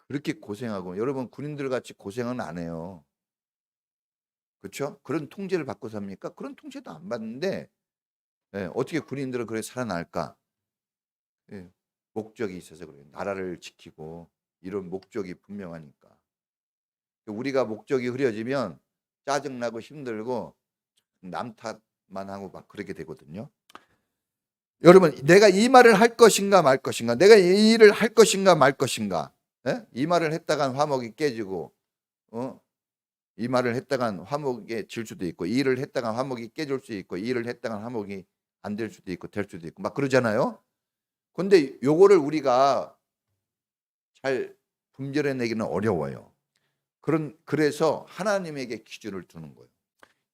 그렇게 고생하고, 여러분 군인들 같이 고생은 안 해요. 그렇죠? 그런 통제를 받고 삽니까? 그런 통제도 안 받는데 어떻게 군인들은 그렇게 살아날까? 목적이 있어서 그래요. 나라를 지키고 이런 목적이 분명하니까. 우리가 목적이 흐려지면 짜증나고 힘들고 남 탓만 하고 막 그렇게 되거든요. 여러분, 내가 이 말을 할 것인가 말 것인가, 내가 이 일을 할 것인가 말 것인가, 이 말을 했다간 화목이 깨지고 이 말을 했다간 화목이 질 수도 있고, 이 일을 했다간 화목이 깨질 수 있고, 이 일을 했다간 화목이 안 될 수도 있고 될 수도 있고 막 그러잖아요. 근데 요거를 우리가 잘 분별해내기는 어려워요. 그래서 하나님에게 기준을 두는 거예요.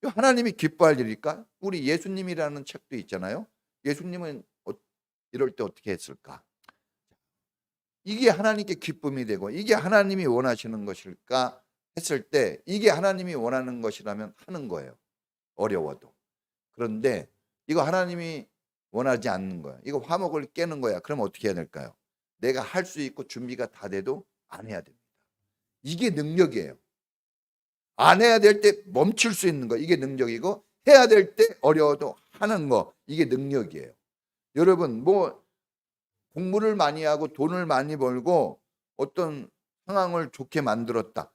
하나님이 기뻐할 일일까? 우리 예수님이라는 책도 있잖아요. 예수님은 이럴 때 어떻게 했을까? 이게 하나님께 기쁨이 되고 이게 하나님이 원하시는 것일까 했을 때, 이게 하나님이 원하는 것이라면 하는 거예요. 어려워도. 그런데 이거 하나님이 원하지 않는 거야. 이거 화목을 깨는 거야. 그럼 어떻게 해야 될까요? 내가 할 수 있고 준비가 다 돼도 안 해야 됩니다. 이게 능력이에요. 안 해야 될 때 멈출 수 있는 거, 이게 능력이고, 해야 될 때 어려워도 하는 거, 이게 능력이에요. 여러분, 뭐 공부를 많이 하고 돈을 많이 벌고 어떤 상황을 좋게 만들었다.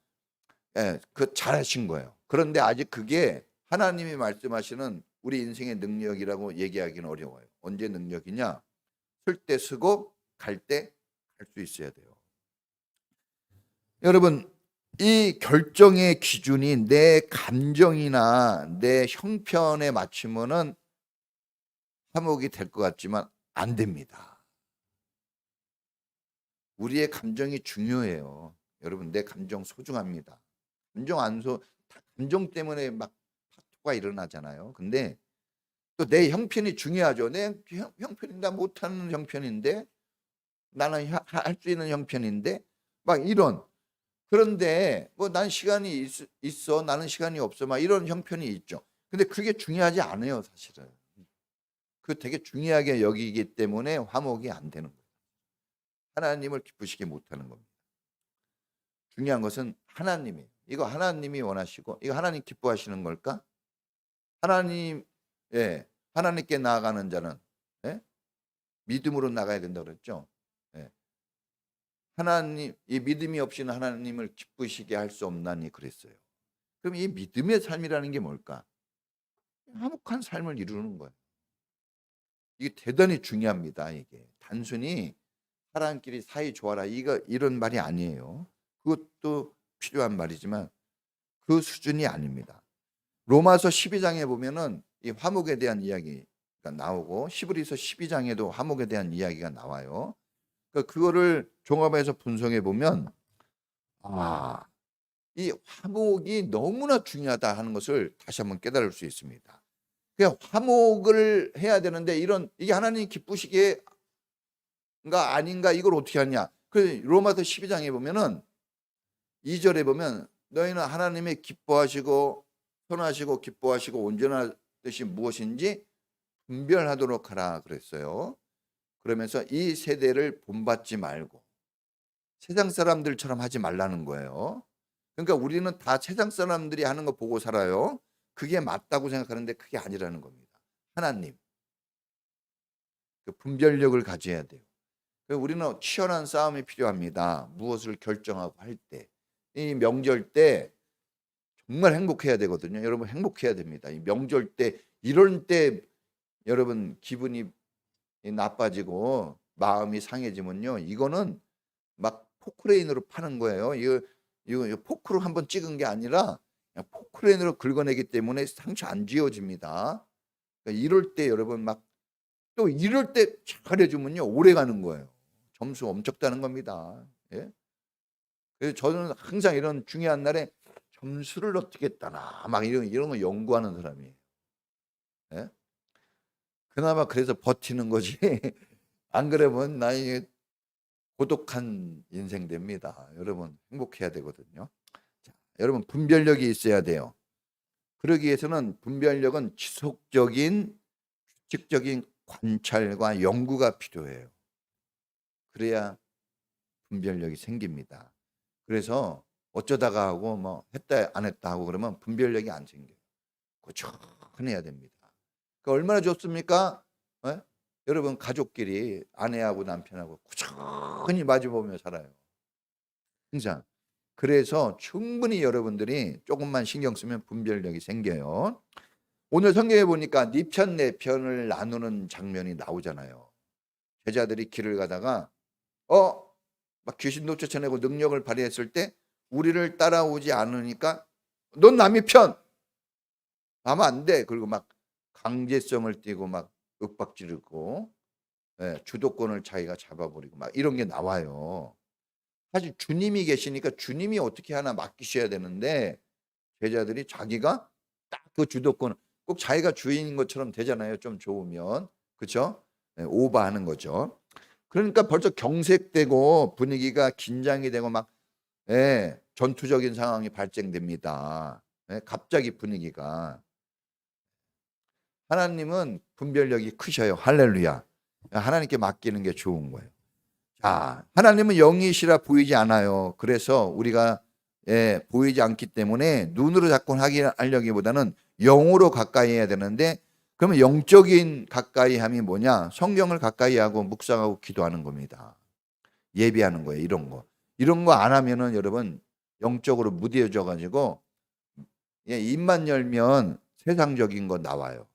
그 잘하신 거예요. 그런데 아직 그게 하나님이 말씀하시는 우리 인생의 능력이라고 얘기하기는 어려워요. 언제 능력이냐? 쓸 때 쓰고 갈 때 갈 수 있어야 돼요. 여러분, 이 결정의 기준이 내 감정이나 내 형편에 맞추면은 화목이 될 것 같지만 안 됩니다. 우리의 감정이 중요해요. 여러분, 내 감정 소중합니다. 감정 때문에 막 파토가 일어나잖아요. 근데 또 내 형편이 중요하죠. 내 형편이 나 못하는 형편인데, 나는 할 수 있는 형편인데, 막 이런. 그런데 뭐 난 시간이 있어, 나는 시간이 없어, 막 이런 형편이 있죠. 근데 그게 중요하지 않아요, 사실은. 그 되게 중요하게 여기기 때문에 화목이 안 되는 거예요. 하나님을 기쁘시게 못하는 겁니다. 중요한 것은 하나님이에요. 이거 하나님이 원하시고, 이거 하나님 기뻐하시는 걸까? 하나님께 나아가는 자는 믿음으로 나가야 된다고 그랬죠. 이 믿음이 없이는 하나님을 기쁘시게 할 수 없나니 그랬어요. 그럼 이 믿음의 삶이라는 게 뭘까? 화목한 삶을 이루는 거예요. 이게 대단히 중요합니다. 이게 단순히 사람끼리 사이 좋아라 이런 말이 아니에요. 그것도 필요한 말이지만 그 수준이 아닙니다. 로마서 12장에 보면은 이 화목에 대한 이야기가 나오고, 히브리서 12장에도 화목에 대한 이야기가 나와요. 그거를 종합해서 분석해 보면 이 화목이 너무나 중요하다 하는 것을 다시 한번 깨달을 수 있습니다. 그냥 화목을 해야 되는데 이게 하나님 기쁘시게가 아닌가, 이걸 어떻게 하냐? 그 로마서 12장에 보면은 2절에 보면 너희는 하나님의 기뻐하시고 선하시고 기뻐하시고 온전한 뜻이 무엇인지 분별하도록 하라 그랬어요. 그러면서 이 세대를 본받지 말고 세상 사람들처럼 하지 말라는 거예요. 그러니까 우리는 다 세상 사람들이 하는 거 보고 살아요. 그게 맞다고 생각하는데 그게 아니라는 겁니다. 하나님, 그 분별력을 가져야 돼요. 우리는 치열한 싸움이 필요합니다. 무엇을 결정하고 할 때, 이 명절 때 정말 행복해야 되거든요. 여러분, 행복해야 됩니다. 이 명절 때, 이럴 때 여러분 기분이 나빠지고 마음이 상해지면요, 이거는 막 포크레인으로 파는 거예요. 이거 포크로 한번 찍은 게 아니라 그냥 포크레인으로 긁어내기 때문에 상처 안 지워집니다. 그러니까 이럴 때 여러분 또 이럴 때 잘해주면요, 오래 가는 거예요. 점수 엄청 따는 겁니다. 예? 그래서 저는 항상 이런 중요한 날에 점수를 어떻게 따나 막 이런 거 연구하는 사람이에요. 예? 그나마 그래서 버티는 거지. 안 그러면 나중에 고독한 인생 됩니다. 여러분, 행복해야 되거든요. 자, 여러분, 분별력이 있어야 돼요. 그러기 위해서는 분별력은 지속적인 규칙적인 관찰과 연구가 필요해요. 그래야 분별력이 생깁니다. 그래서 어쩌다가 하고 뭐 했다 안 했다 하고 그러면 분별력이 안 생겨요. 꾸준히 해야 됩니다. 얼마나 좋습니까? 여러분, 가족끼리 아내하고 남편하고 꾸준히 마주보며 살아요. 항상. 그래서 충분히 여러분들이 조금만 신경 쓰면 분별력이 생겨요. 오늘 성경에 보니까 네 편 내 편을 나누는 장면이 나오잖아요. 제자들이 길을 가다가 막 귀신도 쫓아내고 능력을 발휘했을 때 우리를 따라오지 않으니까 넌 남의 편 하면 안 돼. 그리고 막 강제성을 띠고 막 윽박지르고 주도권을 자기가 잡아버리고 막 이런 게 나와요. 사실 주님이 계시니까 주님이 어떻게 하나 맡기셔야 되는데 제자들이 자기가 딱 그 주도권을 꼭 자기가 주인인 것처럼 되잖아요. 좀 좋으면. 그렇죠? 오버하는 거죠. 그러니까 벌써 경색되고 분위기가 긴장이 되고 막 전투적인 상황이 발생됩니다. 갑자기 분위기가. 하나님은 분별력이 크셔요. 할렐루야. 하나님께 맡기는 게 좋은 거예요. 자, 하나님은 영이시라 보이지 않아요. 그래서 우리가 보이지 않기 때문에 눈으로 자꾸 확인하려기보다는 영으로 가까이 해야 되는데, 그러면 영적인 가까이함이 뭐냐? 성경을 가까이 하고 묵상하고 기도하는 겁니다. 예배하는 거예요. 이런 거 안 하면은 여러분 영적으로 무뎌져 가지고 입만 열면 세상적인 거 나와요.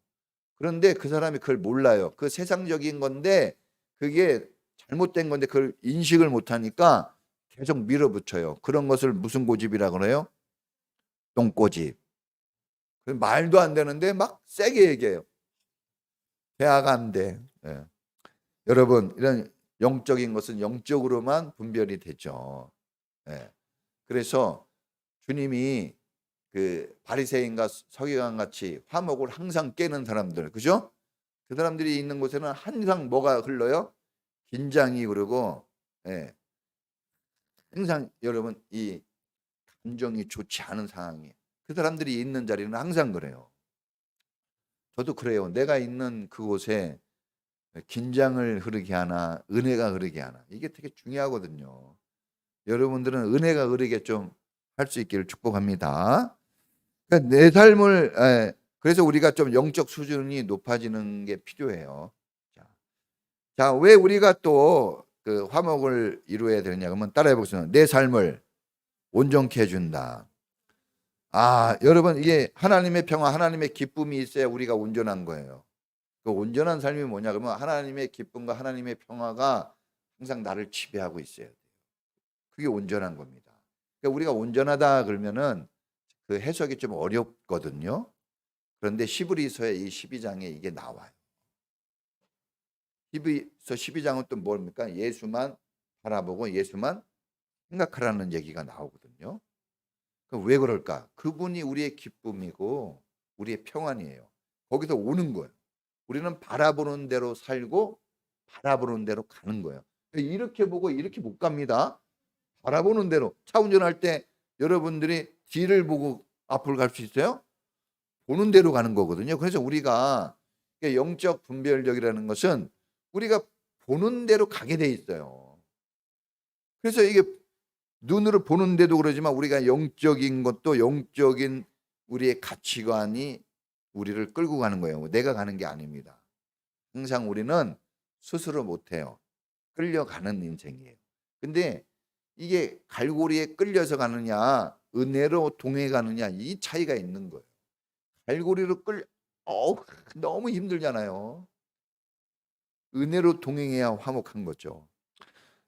그런데 그 사람이 그걸 몰라요. 그 세상적인 건데 그게 잘못된 건데 그걸 인식을 못하니까 계속 밀어붙여요. 그런 것을 무슨 고집이라 그래요? 똥고집. 말도 안 되는데 막 세게 얘기해요. 대화가 안 돼. 여러분, 이런 영적인 것은 영적으로만 분별이 되죠. 예. 그래서 주님이 그 바리새인과 서기관 같이 화목을 항상 깨는 사람들, 그죠? 그 사람들이 있는 곳에는 항상 뭐가 흘러요? 긴장이 흐르고, 예. 항상 여러분 이 감정이 좋지 않은 상황이 그 사람들이 있는 자리는 항상 그래요. 저도 그래요. 내가 있는 그곳에 긴장을 흐르게 하나 은혜가 흐르게 하나 이게 되게 중요하거든요. 여러분들은 은혜가 흐르게 좀 할 수 있기를 축복합니다. 그러니까 내 삶을 그래서 우리가 좀 영적 수준이 높아지는 게 필요해요. 자, 왜 우리가 또 그 화목을 이루어야 되느냐 그러면 따라해 보시면 내 삶을 온전케 해준다. 아, 여러분 이게 하나님의 평화, 하나님의 기쁨이 있어야 우리가 온전한 거예요. 그 온전한 삶이 뭐냐 그러면 하나님의 기쁨과 하나님의 평화가 항상 나를 지배하고 있어야 돼요. 그게 온전한 겁니다. 그러니까 우리가 온전하다 그러면은 그 해석이 좀 어렵거든요. 그런데 히브리서의 이 12장에 이게 나와요. 히브리서 12장은 또 뭡니까? 예수만 바라보고 예수만 생각하라는 얘기가 나오거든요. 왜 그럴까? 그분이 우리의 기쁨이고 우리의 평안이에요. 거기서 오는 거예요. 우리는 바라보는 대로 살고 바라보는 대로 가는 거예요. 이렇게 보고 이렇게 못 갑니다. 바라보는 대로. 차 운전할 때 여러분들이 뒤를 보고 앞을 갈 수 있어요? 보는 대로 가는 거거든요. 그래서 우리가 영적 분별력이라는 것은 우리가 보는 대로 가게 돼 있어요. 그래서 이게 눈으로 보는데도 그러지만 우리가 영적인 것도 영적인 우리의 가치관이 우리를 끌고 가는 거예요. 내가 가는 게 아닙니다. 항상 우리는 스스로 못해요. 끌려가는 인생이에요. 근데 이게 갈고리에 끌려서 가느냐 은혜로 동해 가느냐 이 차이가 있는 거예요. 갈고리로 너무 힘들잖아요. 은혜로 동행해야 화목한 거죠.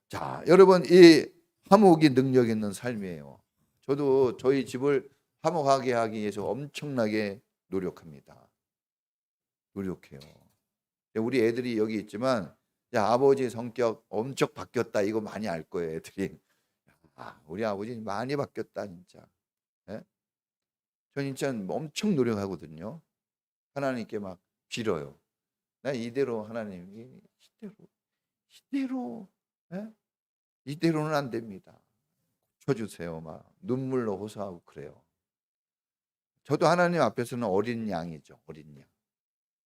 자, 여러분 이 화목이 능력 있는 삶이에요. 저도 저희 집을 화목하게 하기 위해서 엄청나게 노력합니다. 노력해요. 우리 애들이 여기 있지만 야, 아버지 성격 엄청 바뀌었다 이거 많이 알 거예요. 애들이. 아, 우리 아버지 많이 바뀌었다 진짜. 예? 저 진짜 엄청 노력하거든요. 하나님께 막 빌어요. 나 이대로 하나님 이대로 예? 이대로는 안 됩니다. 고쳐주세요. 막 눈물로 호소하고 그래요. 저도 하나님 앞에서는 어린 양이죠. 어린 양.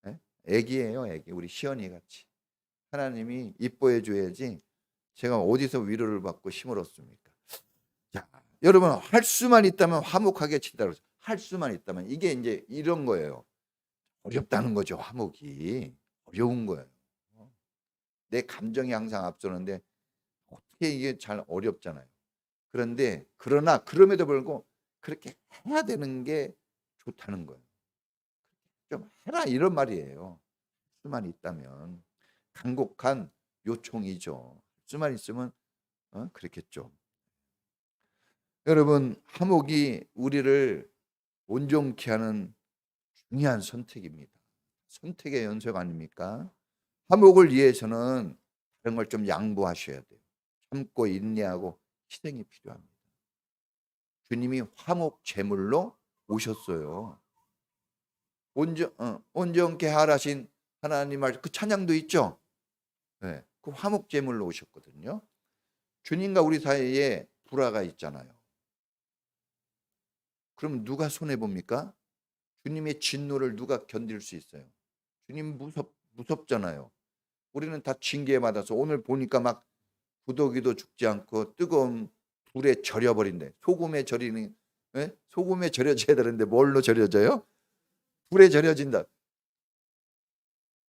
예? 애기예요. 애기. 우리 시연이 같이. 하나님이 이뻐해 줘야지 제가 어디서 위로를 받고 힘을 얻습니까? 자, 여러분 할 수만 있다면 화목하게 치다 그랬어요. 할 수만 있다면 이게 이제 이런 거예요. 어렵다는 거죠. 화목이. 어려운 거예요. 내 감정이 항상 앞서는데 어떻게 이게 잘 어렵잖아요. 그러나 그럼에도 불구하고 그렇게 해야 되는 게 좋다는 거예요. 좀 해라 이런 말이에요. 수만 있다면 간곡한 요청이죠. 수만 있으면 그렇겠죠. 여러분 화목이 우리를 온전케 하는 중요한 선택입니다. 선택의 연속 아닙니까? 화목을 위해서는 다른 걸 좀 양보하셔야 돼요. 참고 인내하고 희생이 필요합니다. 주님이 화목 제물로 오셨어요. 온전케 하라신 하나님 말 그 찬양도 있죠. 네, 그 화목 제물로 오셨거든요. 주님과 우리 사이에 불화가 있잖아요. 그럼 누가 손해 봅니까? 주님의 진노를 누가 견딜 수 있어요? 주님 무섭잖아요. 우리는 다 징계 받아서 오늘 보니까 막 구더기도 죽지 않고 뜨거운 불에 절여버린대. 소금에 절이는 소금에 절여져야 되는데 뭘로 절여져요? 불에 절여진다.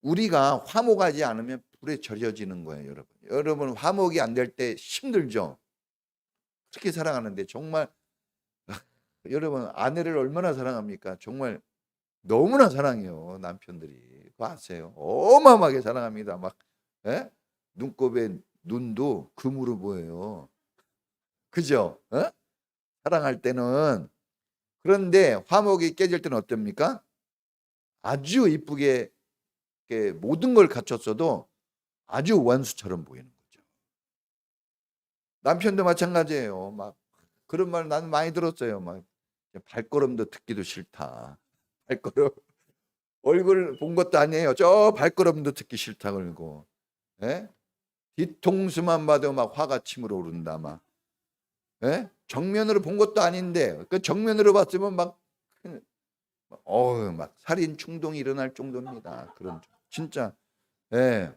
우리가 화목하지 않으면 불에 절여지는 거예요, 여러분. 여러분 화목이 안 될 때 힘들죠. 그렇게 사랑하는데 정말 여러분 아내를 얼마나 사랑합니까? 정말 너무나 사랑해요, 남편들이. 그거 아세요? 어마어마하게 사랑합니다. 막 눈곱에 눈도 금으로 보여요. 그죠? 사랑할 때는. 그런데 화목이 깨질 때는 어떻습니까? 아주 이쁘게 모든 걸 갖췄어도 아주 원수처럼 보이는 거죠. 남편도 마찬가지예요. 막 그런 말 나는 많이 들었어요. 막 발걸음도 듣기도 싫다. 발걸음 얼굴 본 것도 아니에요. 저 발걸음도 듣기 싫다 그러고, 예? 뒤통수만 봐도 막 화가 치밀어 오른다 막. 예? 정면으로 본 것도 아닌데 그 정면으로 봤으면 막 막 살인 충동이 일어날 정도입니다. 그런 진짜. 예.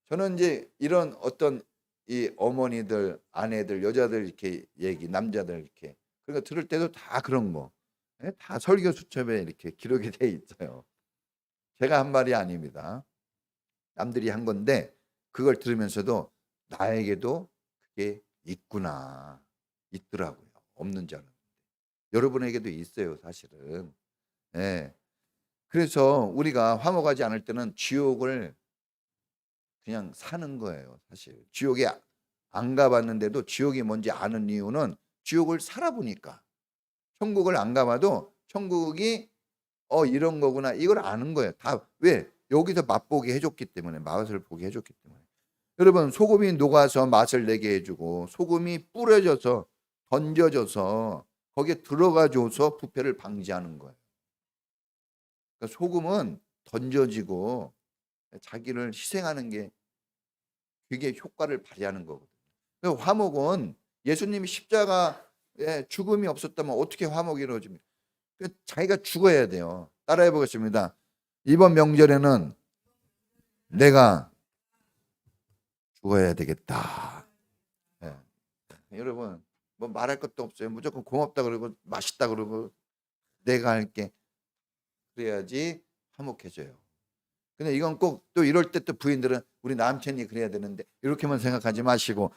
저는 이제 이런 어떤 이 어머니들, 아내들, 여자들 이렇게 얘기, 남자들 이렇게 그러니까 들을 때도 다 그런 거, 예? 다 설교 수첩에 이렇게 기록이 돼 있어요. 제가 한 말이 아닙니다. 남들이 한 건데 그걸 들으면서도 나에게도 그게 있구나, 있더라고요. 없는 자는 여러분에게도 있어요, 사실은. 예. 그래서 우리가 화목하지 않을 때는 지옥을 그냥 사는 거예요, 사실. 지옥에 안 가봤는데도 지옥이 뭔지 아는 이유는 지옥을 살아보니까. 천국을 안 가봐도 천국이 이런 거구나 이걸 아는 거예요. 다 왜? 여기서 맛보게 해줬기 때문에, 맛을 보게 해줬기 때문에. 여러분, 소금이 녹아서 맛을 내게 해주고 소금이 뿌려져서 던져져서 거기에 들어가줘서 부패를 방지하는 거예요. 그러니까 소금은 던져지고 자기를 희생하는 게 그게 효과를 발휘하는 거거든요. 그래서 화목은 예수님이 십자가에 죽음이 없었다면 어떻게 화목이 이루어집니까? 자기가 죽어야 돼요. 따라해 보겠습니다. 이번 명절에는 내가 죽어야 되겠다. 예. 여러분, 뭐 말할 것도 없어요. 무조건 고맙다 그러고 맛있다 그러고 내가 할게. 그래야지 화목해져요. 근데 이건 꼭 또 이럴 때 또 부인들은 우리 남편이 그래야 되는데 이렇게만 생각하지 마시고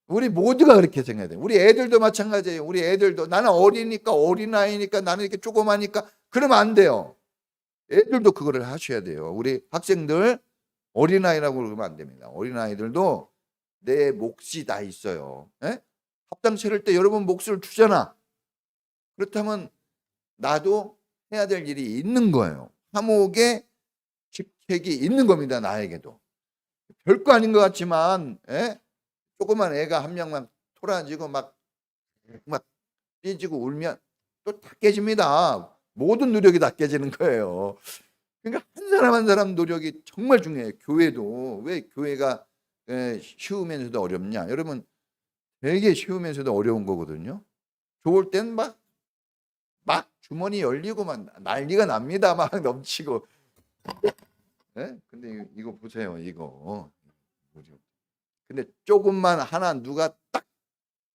우리 모두가 그렇게 생각해야 돼요. 우리 애들도 마찬가지예요. 우리 애들도 나는 어리니까 어린아이니까 나는 이렇게 조그마니까 그러면 안 돼요. 애들도 그거를 하셔야 돼요. 우리 학생들 어린아이라고 그러면 안 됩니다. 어린아이들도 내 몫이 다 있어요. 예? 합당 차릴 때 여러분 몫을 주잖아. 그렇다면 나도 해야 될 일이 있는 거예요. 화목의 직책이 있는 겁니다. 나에게도. 별거 아닌 것 같지만 조그만 애가 한 명만 토라지고 막 삐지고 울면 또 다 깨집니다. 모든 노력이 다 깨지는 거예요. 그러니까 한 사람 한 사람 노력이 정말 중요해요. 교회도 왜 교회가 쉬우면서도 어렵냐? 여러분 되게 쉬우면서도 어려운 거거든요. 좋을 땐 막 주머니 열리고 막 난리가 납니다. 막 넘치고. 근데 이거 보세요. 이거. 근데 조금만 하나 누가 딱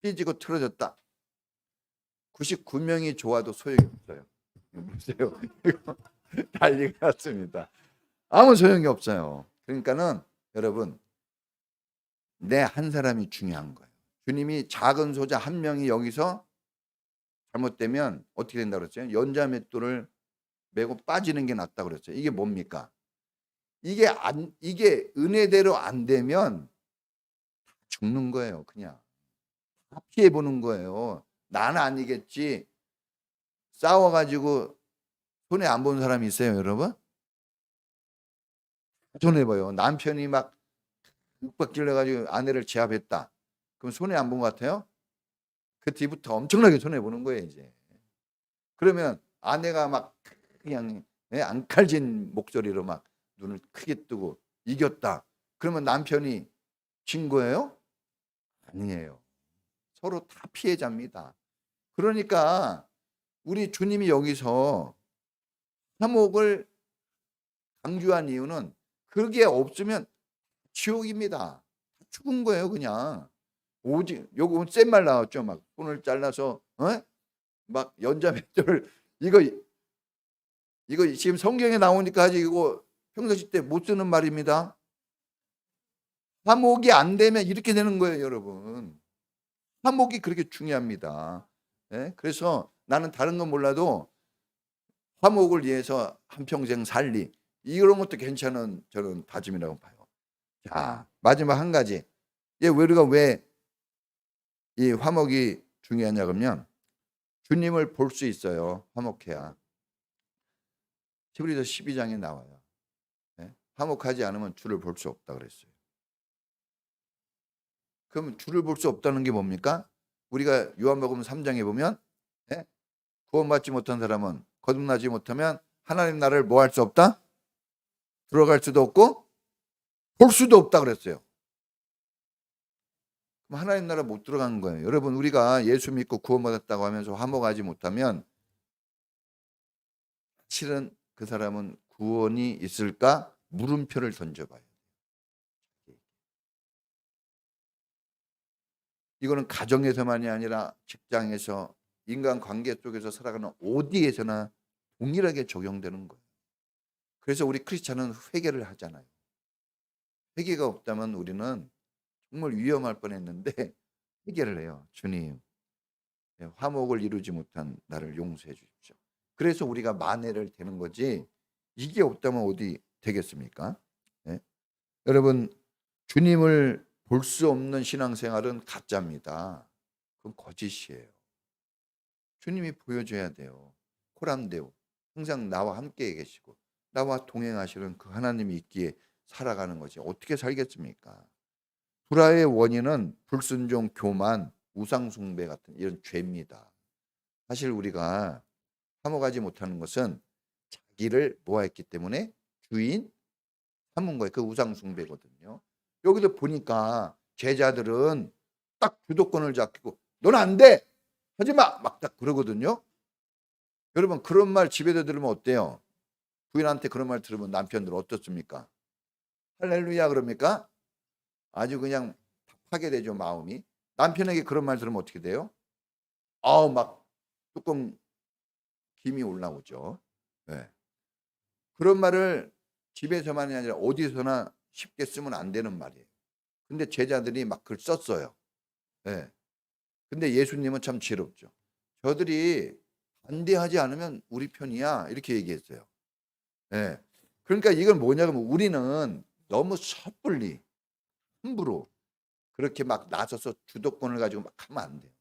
삐지고 틀어졌다. 99명이 좋아도 소용이 없어요. 보세요. 이거 난리가 났습니다. 아무 소용이 없어요. 그러니까는 여러분 내 한 사람이 중요한 거예요. 주님이 작은 소자 한 명이 여기서 잘못되면 어떻게 된다고 그랬어요? 연자맷돌을 메고 빠지는 게 낫다 그랬어요. 이게 뭡니까? 이게 은혜대로 안 되면 죽는 거예요. 그냥 다 피해 보는 거예요. 나는 아니겠지. 싸워가지고 손해 안 본 사람이 있어요, 여러분? 손해 봐요. 남편이 막 윽박질 해가지고 아내를 제압했다. 그럼 손해 안 본 것 같아요? 그 뒤부터 엄청나게 손해 보는 거예요, 이제. 그러면 아내가 막 그냥 앙칼진 목소리로 막 눈을 크게 뜨고 이겼다. 그러면 남편이 진 거예요? 아니에요. 서로 다 피해자입니다. 그러니까 우리 주님이 여기서 화목을 강조한 이유는 그게 없으면 지옥입니다. 죽은 거예요, 그냥. 오직 요거 센 말 나왔죠. 막 손을 잘라서 막 연자맷돌 이거 지금 성경에 나오니까 아직 이거 평상시 때 못 쓰는 말입니다. 화목이 안 되면 이렇게 되는 거예요, 여러분. 화목이 그렇게 중요합니다. 그래서 나는 다른 건 몰라도 화목을 위해서 한평생 살리 이런 것도 괜찮은 저는 다짐이라고 봐요. 자, 마지막 한 가지. 우리가 왜 이 화목이 중요하냐 그러면 주님을 볼 수 있어요. 화목해야. 히브리서 12장에 나와요. 화목하지 않으면 주를 볼 수 없다 그랬어요. 그럼 주를 볼 수 없다는 게 뭡니까? 우리가 요한복음 3장에 보면 예? 구원받지 못한 사람은 거듭나지 못하면 하나님 나라를 뭐 할 수 없다? 들어갈 수도 없고 볼 수도 없다 그랬어요. 그럼 하나님 나라 못 들어가는 거예요. 여러분, 우리가 예수 믿고 구원받았다고 하면서 화목하지 못하면 실은 그 사람은 구원이 있을까? 물음표를 던져봐요. 이거는 가정에서만이 아니라 직장에서, 인간관계 속에서 살아가는 어디에서나 동일하게 적용되는 거예요. 그래서 우리 크리스찬은 회개를 하잖아요. 회개가 없다면 우리는 정말 위험할 뻔했는데 회개를 해요. 주님, 화목을 이루지 못한 나를 용서해 주십시오. 그래서 우리가 만회를 되는 거지, 이게 없다면 어디 되겠습니까? 네? 여러분, 주님을 볼 수 없는 신앙생활은 가짜입니다. 그건 거짓이에요. 주님이 보여줘야 돼요. 코람데오, 항상 나와 함께 계시고 나와 동행하시는 그 하나님이 있기에 살아가는 거지. 어떻게 살겠습니까? 불화의 원인은 불순종, 교만, 우상숭배 같은 이런 죄입니다. 사실 우리가 화목하지 못하는 것은 자기를 모아했기 때문에 주인 삼은 거예요. 그 우상숭배거든요. 여기도 보니까 제자들은 딱 주도권을 잡히고 넌 안 돼! 하지 마! 막 딱 그러거든요. 여러분, 그런 말 집에서 들으면 어때요? 부인한테 그런 말 들으면 남편들 어떻습니까? 할렐루야 그럽니까? 아주 그냥 답하게 되죠, 마음이. 남편에게 그런 말 들으면 어떻게 돼요? 막 뚜껑 김이 올라오죠. 네. 그런 말을 집에서만이 아니라 어디서나 쉽게 쓰면 안 되는 말이에요. 근데 제자들이 막 그걸 썼어요. 네. 근데 예수님은 참 지혜롭죠. 저들이 반대하지 않으면 우리 편이야, 이렇게 얘기했어요. 네. 그러니까 이건 뭐냐면 우리는 너무 섣불리 함부로 그렇게 막 나서서 주도권을 가지고 막 하면 안 돼요.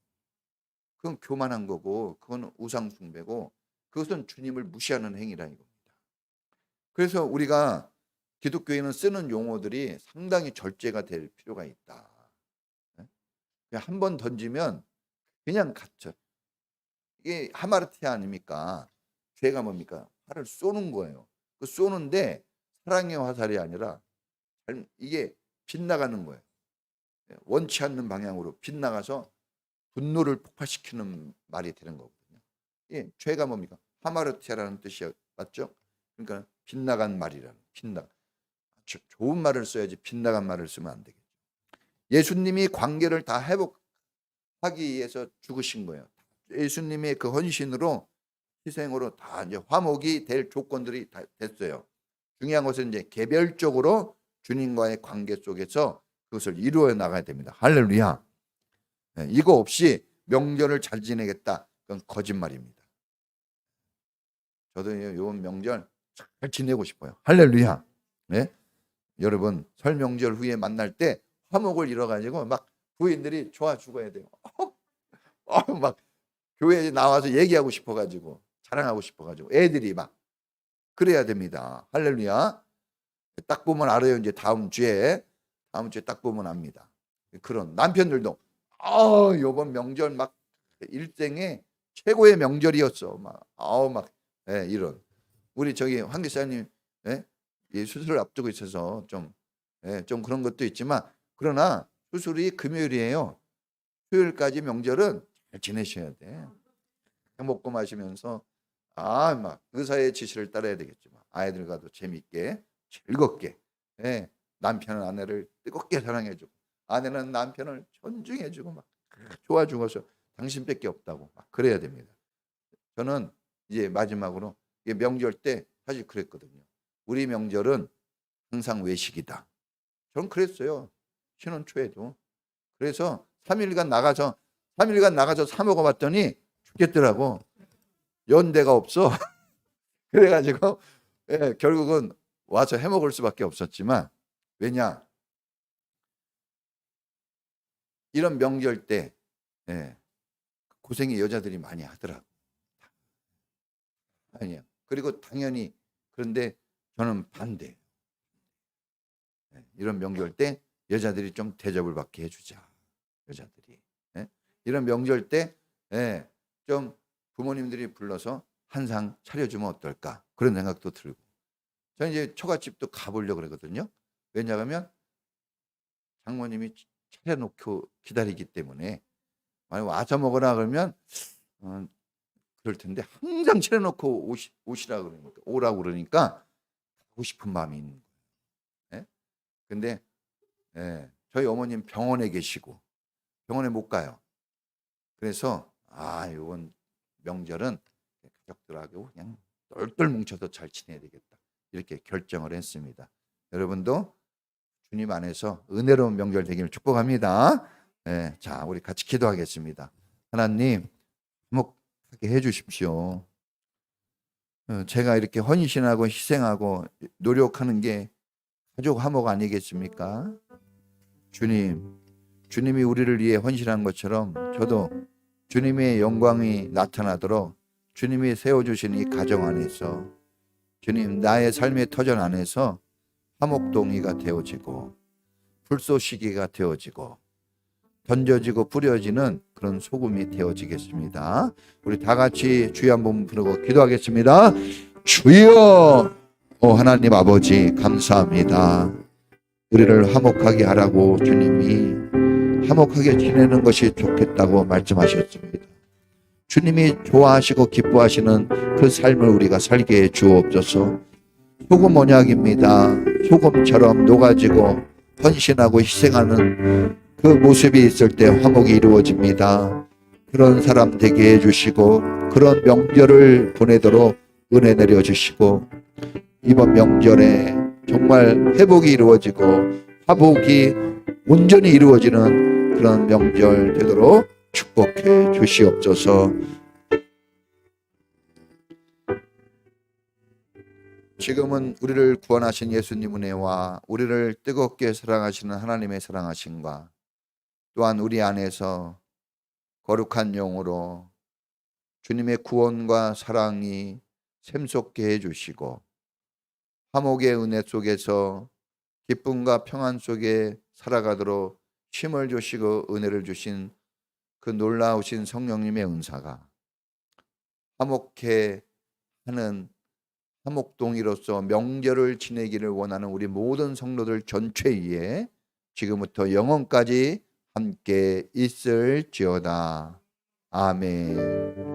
그건 교만한 거고, 그건 우상 숭배고, 그것은 주님을 무시하는 행위라 이겁니다. 그래서 우리가 기독교인은 쓰는 용어들이 상당히 절제가 될 필요가 있다. 한 번 던지면 그냥 갇혀. 이게 하마르티아 아닙니까? 죄가 뭡니까? 화를 쏘는 거예요. 그 쏘는데 사랑의 화살이 아니라 이게 빗나가는 거예요. 원치 않는 방향으로 빗나가서 분노를 폭발시키는 말이 되는 거거든요. 예, 죄가 뭡니까? 하마르티아라는 뜻이 맞죠? 그러니까 빗나간 말이라는, 좋은 말을 써야지 빗나간 말을 쓰면 안 되겠죠. 예수님이 관계를 다 회복하기 위해서 죽으신 거예요. 예수님의 그 헌신으로, 희생으로 다 이제 화목이 될 조건들이 다 됐어요. 중요한 것은 이제 개별적으로 주님과의 관계 속에서 그것을 이루어 나가야 됩니다. 할렐루야. 이거 없이 명절을 잘 지내겠다, 그건 거짓말입니다. 저도 이번 명절 잘 지내고 싶어요. 할렐루야. 네? 여러분, 설 명절 후에 만날 때 화목을 이뤄가지고 막 부인들이 좋아 죽어야 돼요. 막 교회에 나와서 얘기하고 싶어가지고, 자랑하고 싶어가지고, 애들이 막 그래야 됩니다. 할렐루야. 딱 보면 알아요. 이제 다음 주에 딱 보면 압니다. 그런 남편들도 요번 명절 막 일생의 최고의 명절이었어. 이런. 우리 저기 황 기사님, 수술을 앞두고 있어서 좀 그런 것도 있지만, 그러나 수술이 금요일이에요. 수요일까지 명절은 잘 지내셔야 돼. 먹고 마시면서 막 의사의 지시를 따라야 되겠지만, 아이들과도 재밌게 즐겁게, 남편은 아내를 뜨겁게 사랑해주고 아내는 남편을 존중해주고 막 좋아 죽어서 당신밖에 없다고 막 그래야 됩니다. 저는 이제 마지막으로 명절 때 사실 그랬거든요. 우리 명절은 항상 외식이다. 저는 그랬어요. 신혼 초에도. 그래서 3일간 나가서 사 먹어봤더니 죽겠더라고. 연대가 없어. 그래가지고 결국은 와서 해 먹을 수밖에 없었지만, 왜냐, 이런 명절 때 고생이 여자들이 많이 하더라고. 아니야. 그리고 당연히, 그런데 저는 반대. 이런 명절 때 여자들이 좀 대접을 받게 해주자. 여자들이. 예? 이런 명절 때 좀 부모님들이 불러서 한상 차려주면 어떨까 그런 생각도 들고 저는 이제 처갓집도 가보려고 그러거든요. 왜냐하면 장모님이 차려놓고 기다리기 때문에 만약 와서 먹으라 그러면 그럴 텐데 항상 차려놓고 오시라 그러니까 오라고 그러니까 가고 싶은 마음이 있는 거예요. 예? 근데 저희 어머님 병원에 계시고 병원에 못 가요. 그래서 이번 명절은 가족들하고 그냥 똘똘 뭉쳐서 잘 지내야 되겠다 이렇게 결정을 했습니다. 여러분도 주님 안에서 은혜로운 명절 되기를 축복합니다. 자, 우리 같이 기도하겠습니다. 하나님, 화목하게 해주십시오. 제가 이렇게 헌신하고 희생하고 노력하는 게 가족 화목 아니겠습니까? 주님이 우리를 위해 헌신한 것처럼 저도 주님의 영광이 나타나도록 주님이 세워주신 이 가정 안에서 주님 나의 삶의 터전 안에서 화목동이가 되어지고 불쏘시개가 되어지고 던져지고 뿌려지는 그런 소금이 되어지겠습니다. 우리 다 같이 주여 한번 부르고 기도하겠습니다. 주여 하나님 아버지 감사합니다. 우리를 화목하게 하라고 주님이 화목하게 지내는 것이 좋겠다고 말씀하셨습니다. 주님이 좋아하시고 기뻐하시는 그 삶을 우리가 살게 해 주옵소서. 소금 언약입니다. 소금처럼 녹아지고 헌신하고 희생하는 그 모습이 있을 때 화목이 이루어집니다. 그런 사람 되게 해주시고 그런 명절을 보내도록 은혜 내려주시고 이번 명절에 정말 회복이 이루어지고 화복이 온전히 이루어지는 그런 명절 되도록 축복해 주시옵소서. 지금은 우리를 구원하신 예수님 은혜와 우리를 뜨겁게 사랑하시는 하나님의 사랑하심과 또한 우리 안에서 거룩한 영으로 주님의 구원과 사랑이 샘솟게 해주시고 화목의 은혜 속에서 기쁨과 평안 속에 살아가도록 힘을 주시고 은혜를 주신 그 놀라우신 성령님의 은사가 화목해 하는 화목동이로서 명절을 지내기를 원하는 우리 모든 성도들 전체에 지금부터 영원까지 함께 있을지어다. 아멘.